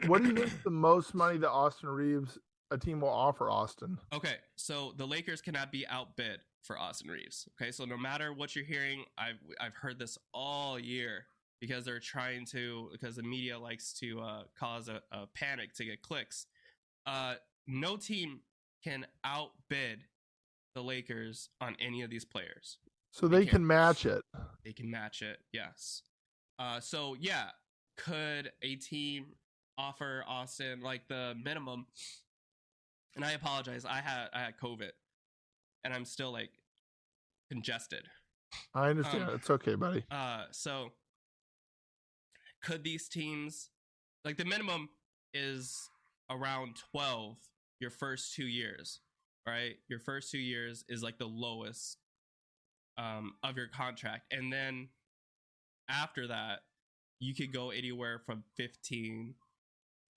what do you think the most money that Austin Reeves, a team will offer Austin? Okay, so the Lakers cannot be outbid for Austin Reeves. Okay, so no matter what you're hearing, I've heard this all year, because because the media likes to cause a panic to get clicks. No team can outbid the Lakers on any of these players. So they can match it. They can match it, yes. So yeah, could a team offer Austin like the minimum? And I apologize, I had COVID, and I'm still like congested. I understand. It's okay, buddy. So could these teams, like the minimum is around 12 your first 2 years, right? Your first 2 years is like the lowest of your contract. And then after that, you could go anywhere from 15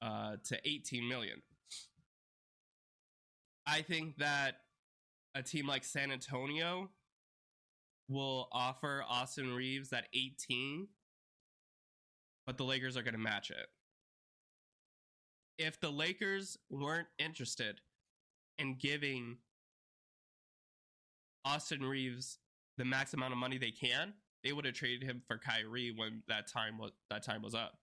to 18 million. I think that a team like San Antonio will offer Austin Reeves that 18, but the Lakers are going to match it. If the Lakers weren't interested in giving Austin Reeves the max amount of money they can, they would have traded him for Kyrie when that time was up.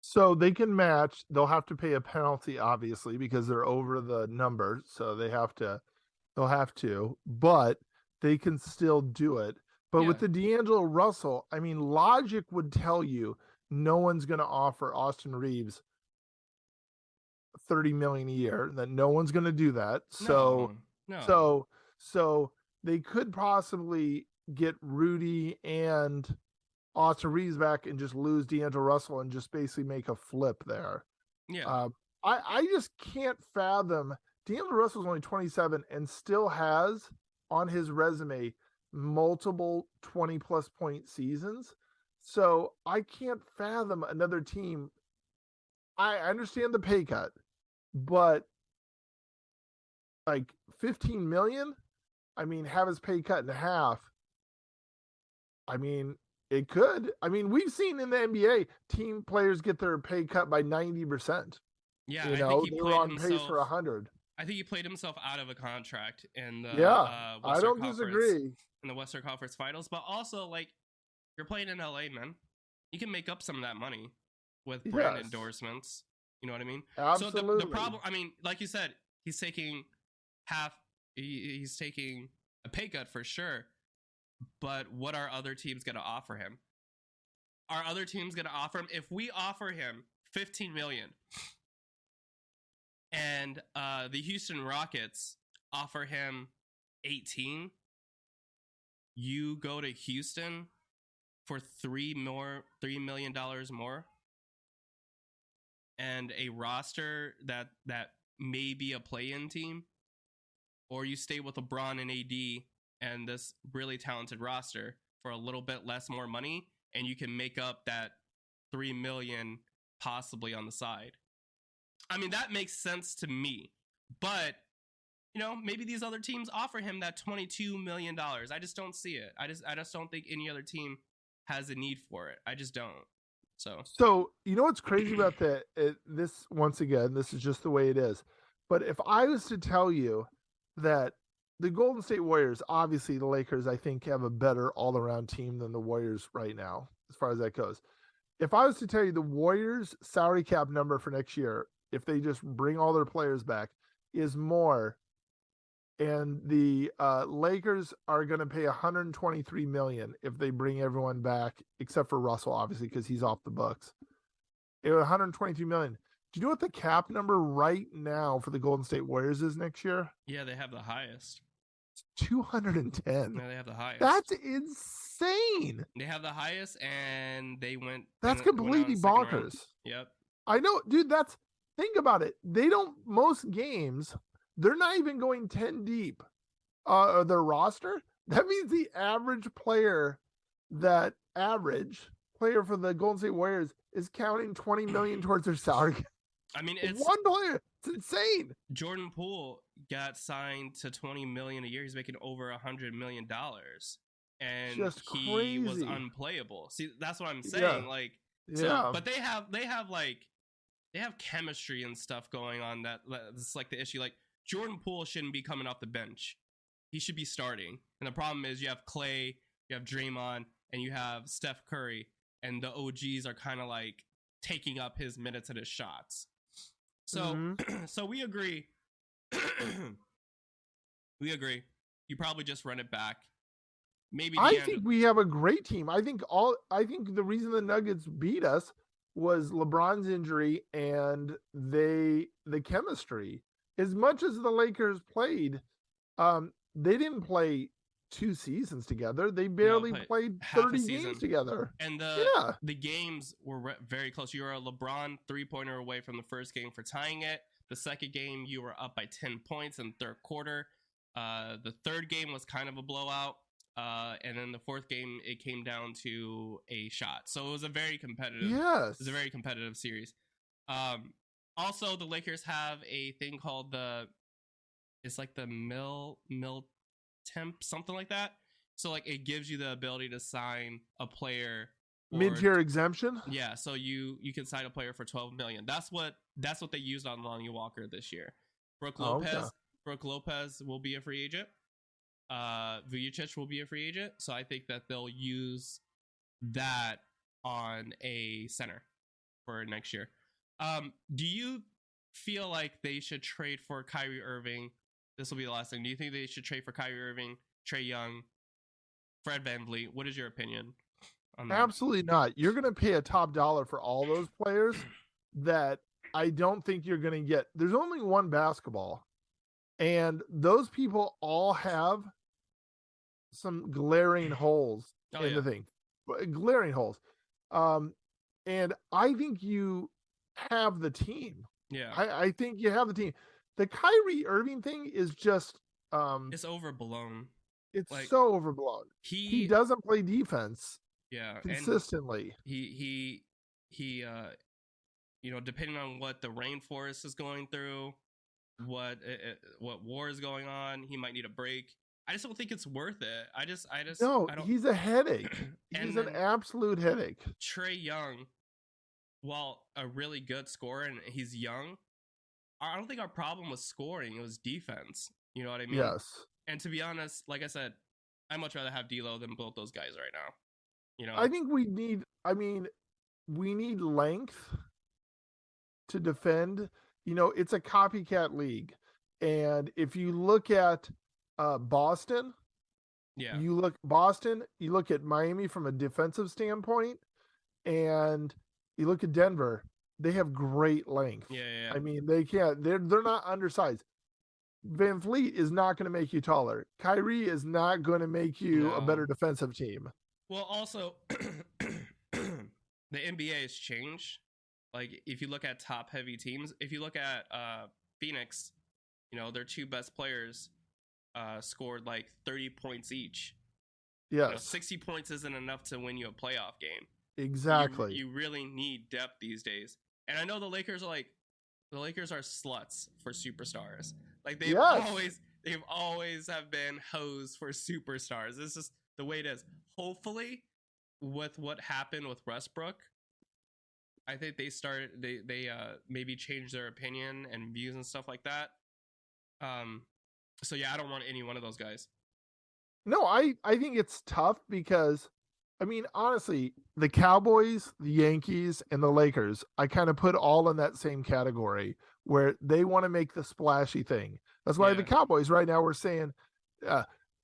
So they can match. They'll have to pay a penalty, obviously, because they're over the number. So they'll have to, but they can still do it. But with the D'Angelo Russell, I mean, logic would tell you no one's going to offer Austin Reeves $30 million a year. That no one's going to do that. So they could possibly get Rudy and Austin Reeves back and just lose D'Angelo Russell and just basically make a flip there. Yeah. I just can't fathom. D'Angelo Russell's only 27 and still has on his resume multiple 20+ point seasons. So I can't fathom another team. I understand the pay cut, but like 15 million, I mean, have his pay cut in half. I mean, it could. I mean, we've seen in the NBA team players get their pay cut by 90%. Yeah, You I think know, he they were played on pace himself. for 100. I think he played himself out of a contract in the Yeah, I Western don't Conference disagree. in the Western Conference Finals. But also, like, you're playing in LA, man. You can make up some of that money with brand Yes, endorsements. You know what I mean? So the absolutely. problem, I mean, like you said, he's taking half. He's taking a pay cut for sure. But what are other teams going to offer him? Are other teams going to offer him? If we offer him 15 million and the Houston Rockets offer him 18, you go to Houston for $3 million more, and a roster that may be a play-in team, or you stay with LeBron and AD and this really talented roster for a little bit less more money, and you can make up that $3 million possibly on the side. I mean, that makes sense to me. But, you know, maybe these other teams offer him that $22 million. I just don't see it. I just don't think any other team has a need for it. I just don't. So you know what's crazy about that? This, once again, this is just the way it is. But if I was to tell you that the Golden State Warriors, obviously the Lakers, I think, have a better all-around team than the Warriors right now, as far as that goes. If I was to tell you the Warriors' salary cap number for next year, if they just bring all their players back, is more, and the Lakers are going to pay 123 million if they bring everyone back, except for Russell, obviously, because he's off the books. 123 million. Do you know what the cap number right now for the Golden State Warriors is next year? Yeah, they have the highest. It's 210. Yeah, they have the highest. That's insane. They have the highest, and they went. That's completely bonkers. Yep. I know, dude. Think about it. They don't, most games, they're not even going 10 deep. Their roster. That means the average player for the Golden State Warriors is counting 20 million towards their salary. I mean, it's one player. It's insane. Jordan Poole got signed to 20 million a year. He's making over $100 million, and just he crazy. was unplayable. See, that's what I'm saying. Yeah. Like, yeah. But they have chemistry and stuff going on. That's like the issue. Like, Jordan Poole shouldn't be coming off the bench. He should be starting. And the problem is you have Clay, you have Draymond, and you have Steph Curry, and the OGs are kind of like taking up his minutes and his shots. So, so we agree. We agree. You probably just run it back. Maybe I think we have a great team. I think the reason the Nuggets beat us was LeBron's injury and the chemistry. As much as the Lakers played, they didn't play 2 seasons together. They barely played 30 games together. And the games were very close. You were a LeBron 3-pointer away from the first game for tying it. The second game, you were up by 10 points in the third quarter. The third game was kind of a blowout. And then the fourth game, it came down to a shot. So it was a very competitive. Yes. It was a very competitive series. Also, the Lakers have a thing called it's like the mil temp, something like that. So like it gives you the ability to sign a player mid-tier exemption. Yeah, so you can sign a player for 12 million. That's what they used on Lonnie Walker this year. Brooke Lopez will be a free agent. Vujic will be a free agent. So I think that they'll use that on a center for next year. Do you feel like they should trade for Kyrie Irving? This will be the last thing. Do you think they should trade for Kyrie Irving, Trae Young, Fred VanVleet? What is your opinion on that? Absolutely not. You're going to pay a top dollar for all those players that I don't think you're going to get. There's only one basketball, and those people all have some glaring holes in the thing. Glaring holes. And I think you have the team. Yeah. I think you have the team. The Kyrie Irving thing is just it's overblown. It's like, so overblown. He doesn't play defense. Yeah, consistently. He depending on what the rainforest is going through, what war is going on, he might need a break. I just don't think it's worth it. He's a headache. He's an absolute headache. Trae Young, while a really good scorer and he's young, I don't think our problem was scoring. It was defense. You know what I mean? Yes. And to be honest, like I said, I'd much rather have D'Lo than both those guys right now. You know, I think we need length to defend. You know, it's a copycat league. And if you look at Boston, yeah, you look at Miami from a defensive standpoint, and you look at Denver, they have great length. Yeah. I mean, they're not undersized. Van Fleet is not going to make you taller. Kyrie is not going to make you a better defensive team. Well, also, the NBA has changed. Like, if you look at top-heavy teams, if you look at Phoenix, you know, their 2 best players scored like 30 points each. Yes. You know, 60 points isn't enough to win you a playoff game. Exactly. You really need depth these days. And I know the Lakers are sluts for superstars. Like they've always have been hoes for superstars. This is the way it is. Hopefully, with what happened with Westbrook, I think they maybe changed their opinion and views and stuff like that. So yeah, I don't want any one of those guys. No, I think it's tough because, I mean, honestly, the Cowboys, the Yankees, and the Lakers, I kind of put all in that same category where they want to make the splashy thing. That's why the Cowboys right now we're saying,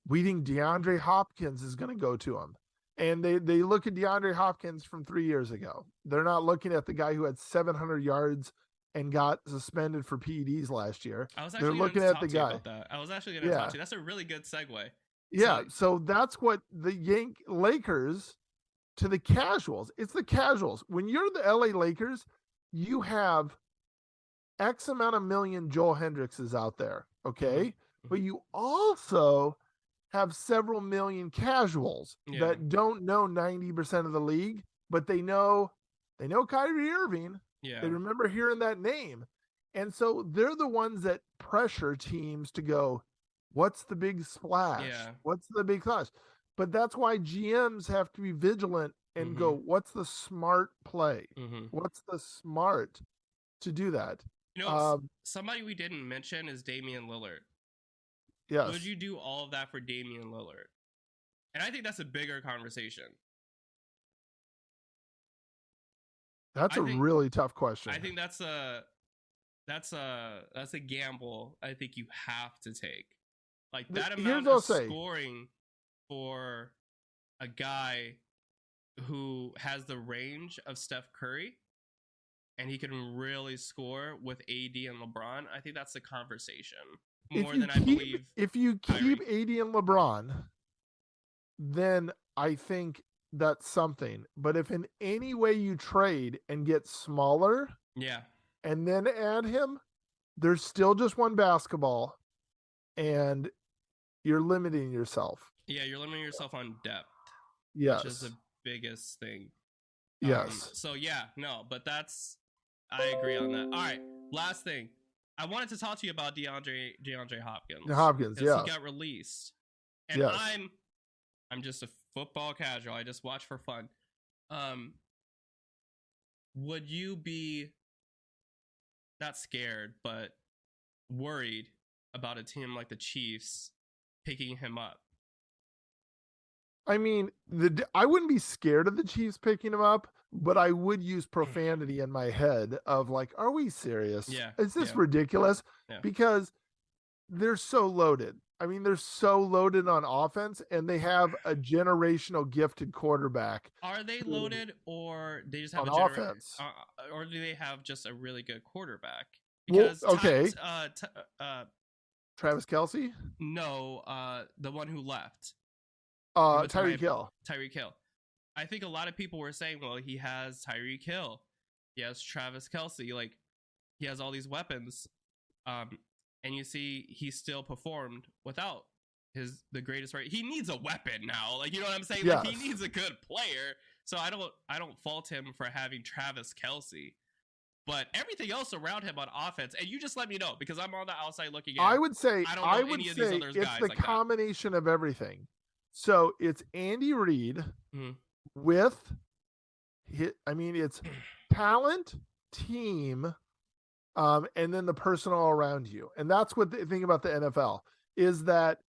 we think DeAndre Hopkins is going to go to them. And they look at DeAndre Hopkins from 3 years ago. They're not looking at the guy who had 700 yards and got suspended for PEDs last year. They're looking at the guy. I was actually going to talk to you. That's a really good segue. Yeah, so that's what the Lakers to the casuals. It's the casuals. When you're the LA Lakers, you have X amount of million Joel Hendrickses out there, okay? Mm-hmm. But you also have several million casuals that don't know 90% of the league, but they know Kyrie Irving. Yeah. They remember hearing that name. And so they're the ones that pressure teams to go, what's the big splash? Yeah. What's the big splash? But that's why GMs have to be vigilant and go, what's the smart play? What's the smart to do that? You know, somebody we didn't mention is Damian Lillard. Yes. Would you do all of that for Damian Lillard? And I think that's a bigger conversation. That's a really tough question. I think that's a gamble I think you have to take. Like that amount of scoring for a guy who has the range of Steph Curry and he can really score with AD and LeBron, I think that's the conversation. More than I believe. If you keep AD and LeBron, then I think that's something. But if in any way you trade and get smaller, and then add him, there's still just one basketball, and you're limiting yourself. Yeah, you're limiting yourself on depth. Yes. Which is the biggest thing. Yes. So yeah, no, but I agree on that. All right, last thing. I wanted to talk to you about DeAndre Hopkins. Hopkins, yeah. He got released. And I'm just a football casual. I just watch for fun. Would you be not scared, but worried about a team like the Chiefs picking him up? I mean, I wouldn't be scared of the Chiefs picking him up, but I would use profanity in my head of like, are we serious? Yeah. Is this ridiculous? Yeah. Because they're so loaded. I mean, they're so loaded on offense, and they have a generational gifted quarterback. Are they loaded, or they just have on offense? Or do they have just a really good quarterback? Because Travis Kelce? No, the one who left. Tyreek Hill. Tyreek Hill. I think a lot of people were saying, well, he has Tyreek Hill. He has Travis Kelce. Like, he has all these weapons. And you see, he still performed without the greatest right. He needs a weapon now. Like, you know what I'm saying? Yes. Like, he needs a good player. So I don't fault him for having Travis Kelce. But everything else around him on offense, and you just let me know, because I'm on the outside looking in. I would say these other it's guys the like combination of everything. So it's Andy Reid with, it's talent, team, and then the personnel around you. And that's what the thing about the NFL is, that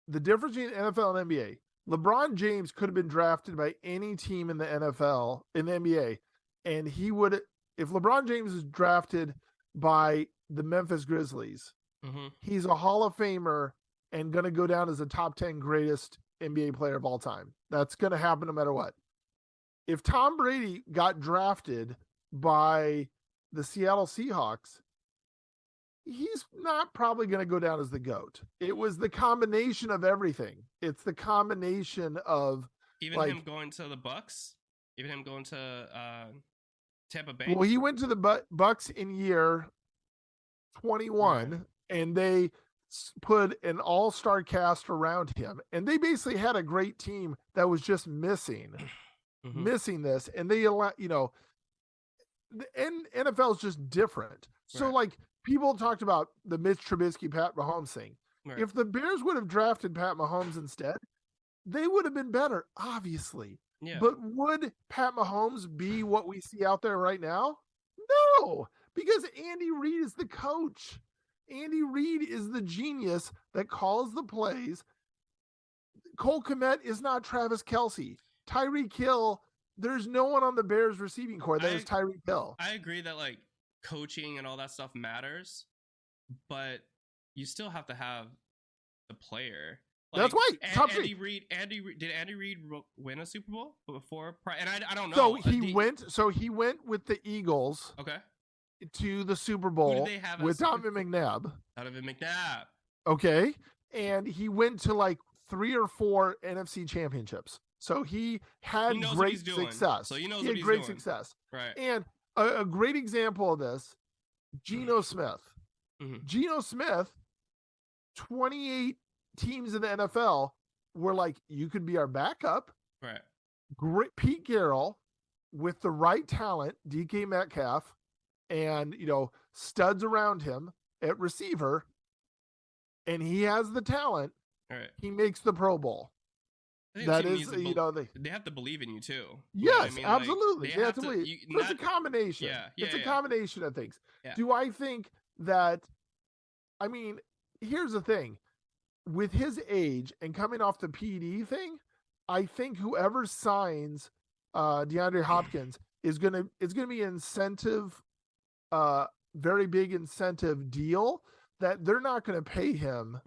the difference between NFL and NBA. LeBron James could have been drafted by any team in the NFL, in the NBA, and he would, if LeBron James is drafted by the Memphis Grizzlies, he's a Hall of Famer and going to go down as a top 10 greatest NBA player of all time. That's going to happen no matter what. If Tom Brady got drafted by the Seattle Seahawks, he's not probably going to go down as the GOAT. It was the combination of everything. It's the combination of even him going to the Bucks, even him going to Tampa Bay. Well, he went to the Bucks in year 21, right, and they put an all-star cast around him, and they basically had a great team that was just missing this, and they allow, the NFL is just different. So like people talked about the Mitch Trubisky, Pat Mahomes thing. Right. If the Bears would have drafted Pat Mahomes instead, they would have been better, obviously. Yeah. But would Pat Mahomes be what we see out there right now? No, because Andy Reid is the coach. Andy Reid is the genius that calls the plays. Cole Kmet is not Travis Kelce. Tyreek Hill, there's no one on the Bears receiving corps that is Tyreek Hill. I agree that like coaching and all that stuff matters, but you still have to have the player. Like, that's why Andy Reid. Did Andy Reid win a Super Bowl before? And I don't know. So he went with the Eagles. Okay. To the Super Bowl with Donovan McNabb. Okay. And he went to like 3 or 4 NFC championships. So he had great success. So he knows he what had great doing. Success. Right. And a great example of this, Geno Smith. Geno Smith, 28 teams in the NFL were like, you could be our backup. Right. Great Pete Carroll with the right talent, DK Metcalf, and studs around him at receiver, and he has the talent. All right. He makes the Pro Bowl. That is, they have to believe in you too. Yes, absolutely. Like, they have to believe. It's a combination. It's a combination of things. Yeah. Do I think that? I mean, here's the thing: with his age and coming off the PD thing, I think whoever signs DeAndre Hopkins is gonna be an incentive. Very big incentive deal that they're not going to pay him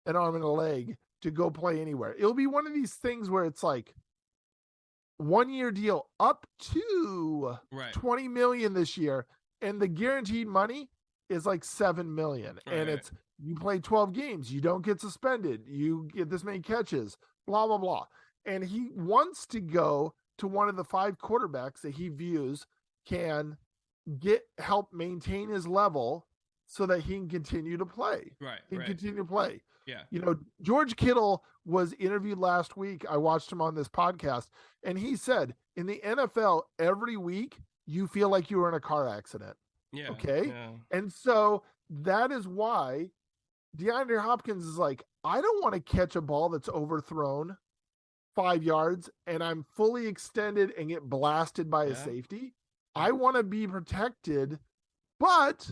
an arm and a leg to go play anywhere. It'll be one of these things where it's like 1-year deal up to $20 million this year, and the guaranteed money is like $7 million. And it's you play 12 games, you don't get suspended, you get this many catches, blah blah blah. And he wants to go to one of the 5 quarterbacks that he views can help maintain his level so that he can continue to play. Continue to play. Yeah. George Kittle was interviewed last week. I watched him on this podcast, and he said, in the NFL, every week you feel like you were in a car accident. Yeah. Okay. Yeah. And so that is why DeAndre Hopkins is like, I don't want to catch a ball that's overthrown 5 yards and I'm fully extended and get blasted by a safety. I want to be protected, but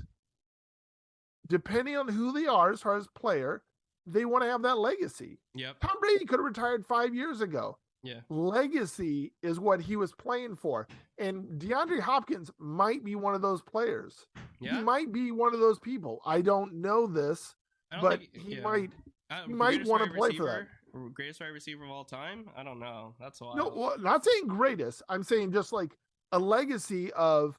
depending on who they are as far as player, they want to have that legacy. Yep. Tom Brady could have retired 5 years ago. Yeah. Legacy is what he was playing for. And DeAndre Hopkins might be one of those players. Yeah. He might be one of those people. I don't know this, but he might want to play for that. Greatest wide receiver of all time? I don't know. That's why. No, well, not saying greatest. I'm saying just like a legacy of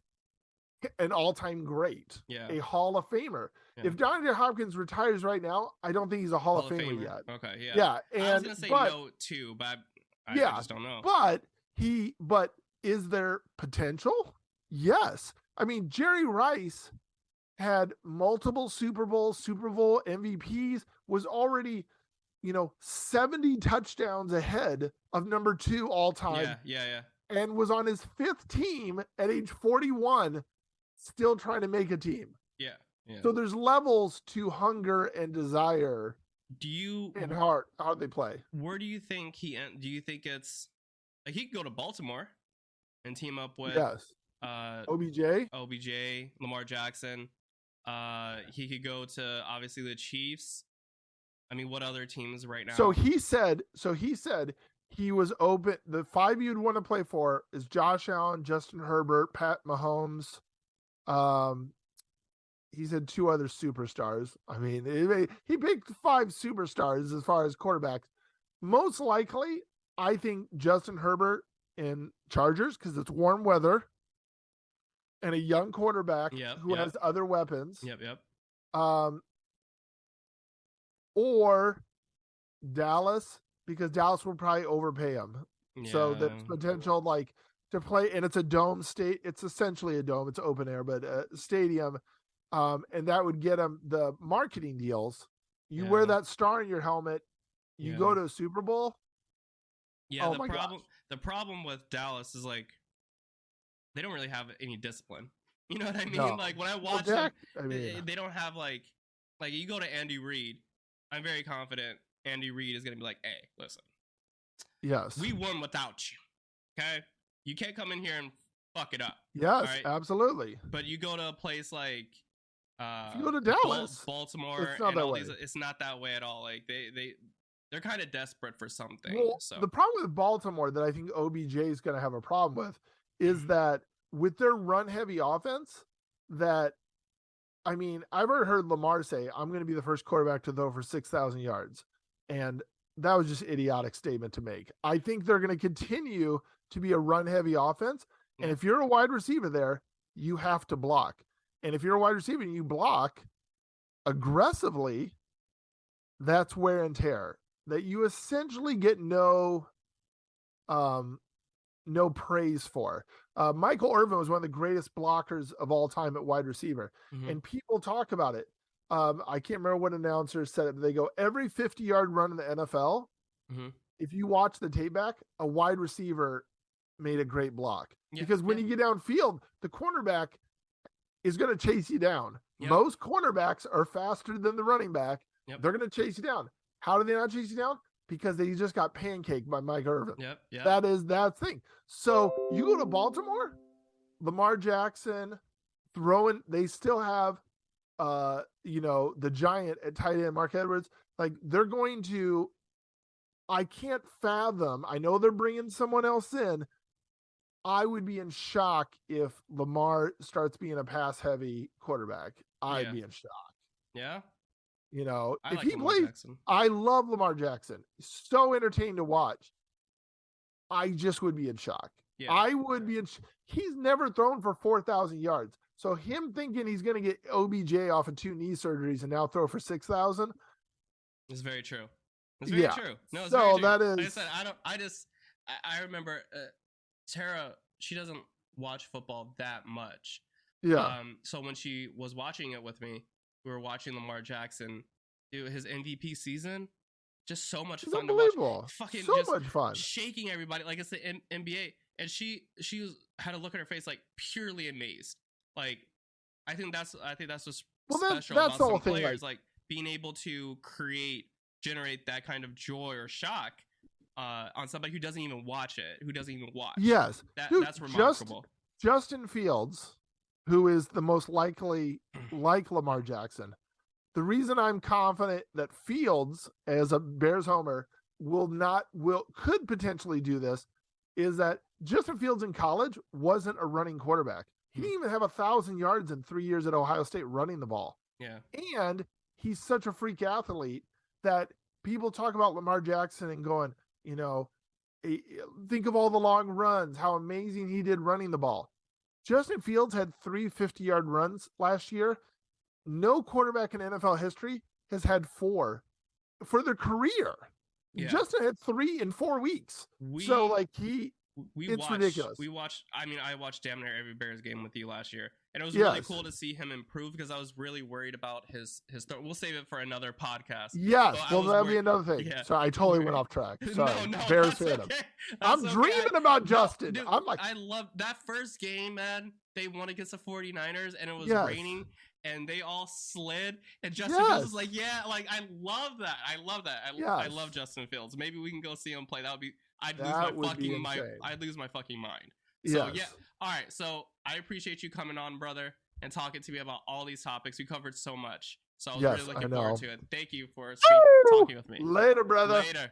an all-time great, a Hall of Famer. Yeah. If DeAndre Hopkins retires right now, I don't think he's a Hall of Famer yet. Okay, yeah. Yeah, and I was going to say no too, but I just don't know. But is there potential? Yes. I mean, Jerry Rice had multiple Super Bowl MVPs, was already, 70 touchdowns ahead of number 2 all time. Yeah. And was on his 5th team at age 41, still trying to make a team. Yeah. So there's levels to hunger and desire. And how they play. Where do you think do you think it's like he could go to Baltimore and team up with? Yes. OBJ, Lamar Jackson. He could go to obviously the Chiefs. I mean, what other teams right now? So he said he was open. The 5 you'd want to play for is Josh Allen, Justin Herbert, Pat Mahomes. He said 2 other superstars. I mean, he picked 5 superstars as far as quarterbacks. Most likely, I think Justin Herbert in Chargers because it's warm weather and a young quarterback who has other weapons. Yep. Or Dallas because Dallas will probably overpay him. Yeah. So there's potential to play, and it's a dome state. It's essentially a dome. It's open air, but a stadium. And that would get him the marketing deals. You wear that star in your helmet. You go to a Super Bowl. Yeah. The problem with Dallas is they don't really have any discipline. You know what I mean? No. Like when I watch them, they don't have like you go to Andy Reid. I'm very confident Andy Reid is going to be like, hey, listen. Yes. We won without you. Okay? You can't come in here and fuck it up. Yes, right? Absolutely. But you go to a place like if you go to Dallas, Baltimore, it's not that way. It's not that way at all. Like they're kind of desperate for something. Well, the problem with Baltimore that I think OBJ is going to have a problem with is that with their run-heavy offense, I've heard Lamar say, I'm going to be the first quarterback to throw for 6,000 yards. And that was just an idiotic statement to make. I think they're going to continue to be a run-heavy offense. And if you're a wide receiver there, you have to block. And if you're a wide receiver and you block aggressively, that's wear and tear. That you essentially get no praise for. Michael Irvin was one of the greatest blockers of all time at wide receiver. Mm-hmm. And people talk about it. I can't remember what announcer said it, but they go, every 50-yard run in the NFL, if you watch the tape back, a wide receiver made a great block. Because when you get downfield, the cornerback is going to chase you down. Most cornerbacks are faster than the running back. They're going to chase you down. How do they not chase you down? Because they just got pancaked by Mike Irvin. That thing. So you go to Baltimore, Lamar Jackson they still have the giant at tight end, Mark Edwards. They're going to, I can't fathom. I know they're bringing someone else in. I would be in shock if Lamar starts being a pass heavy quarterback. I'd be in shock. Yeah. If he plays, I love Lamar Jackson. So entertaining to watch. I just would be in shock. Yeah. I would be he's never thrown for 4,000 yards. So him thinking he's going to get OBJ off of 2 knee surgeries and now throw for 6,000 is very true. It's very true. No, it's so very true. That is. Like I said, I remember Tara. She doesn't watch football that much. Yeah. So when she was watching it with me, we were watching Lamar Jackson do his MVP season. Just so much fun to watch. Fucking so much fun. Shaking everybody like it's the NBA. And she had a look at her face purely amazed. I think that's what's special about some players, being able to generate that kind of joy or shock on somebody who doesn't even watch it, who doesn't even watch. Yes, that's remarkable. Justin Fields, who is the most likely like Lamar Jackson. The reason I'm confident that Fields, as a Bears homer, could potentially do this is that Justin Fields in college wasn't a running quarterback. He didn't even have 1,000 yards in 3 years at Ohio State running the ball. Yeah. And he's such a freak athlete that people talk about Lamar Jackson and going, think of all the long runs, how amazing he did running the ball. Justin Fields had 3 50-yard runs last year. No quarterback in NFL history has had 4 for their career. Yeah. Justin had 3 in 4 weeks. It's ridiculous. I watched damn near every Bears game with you last year, and it was really cool to see him improve because I was really worried about his throw. We'll save it for another podcast. Yes, that'll be another thing. Yeah. So I totally went off track. Sorry, no, Bears fan. Okay. I'm dreaming about Justin. Dude, I love that first game, man. They won against the 49ers, and it was raining. And they all slid, and Justin Fields was like, I love that. I love Justin Fields. Maybe we can go see him play. I'd lose my fucking mind. So Yes. yeah. All right. So I appreciate you coming on, brother, and talking to me about all these topics. We covered so much. So I was really looking forward to it. Thank you for talking with me. Later, brother. Later.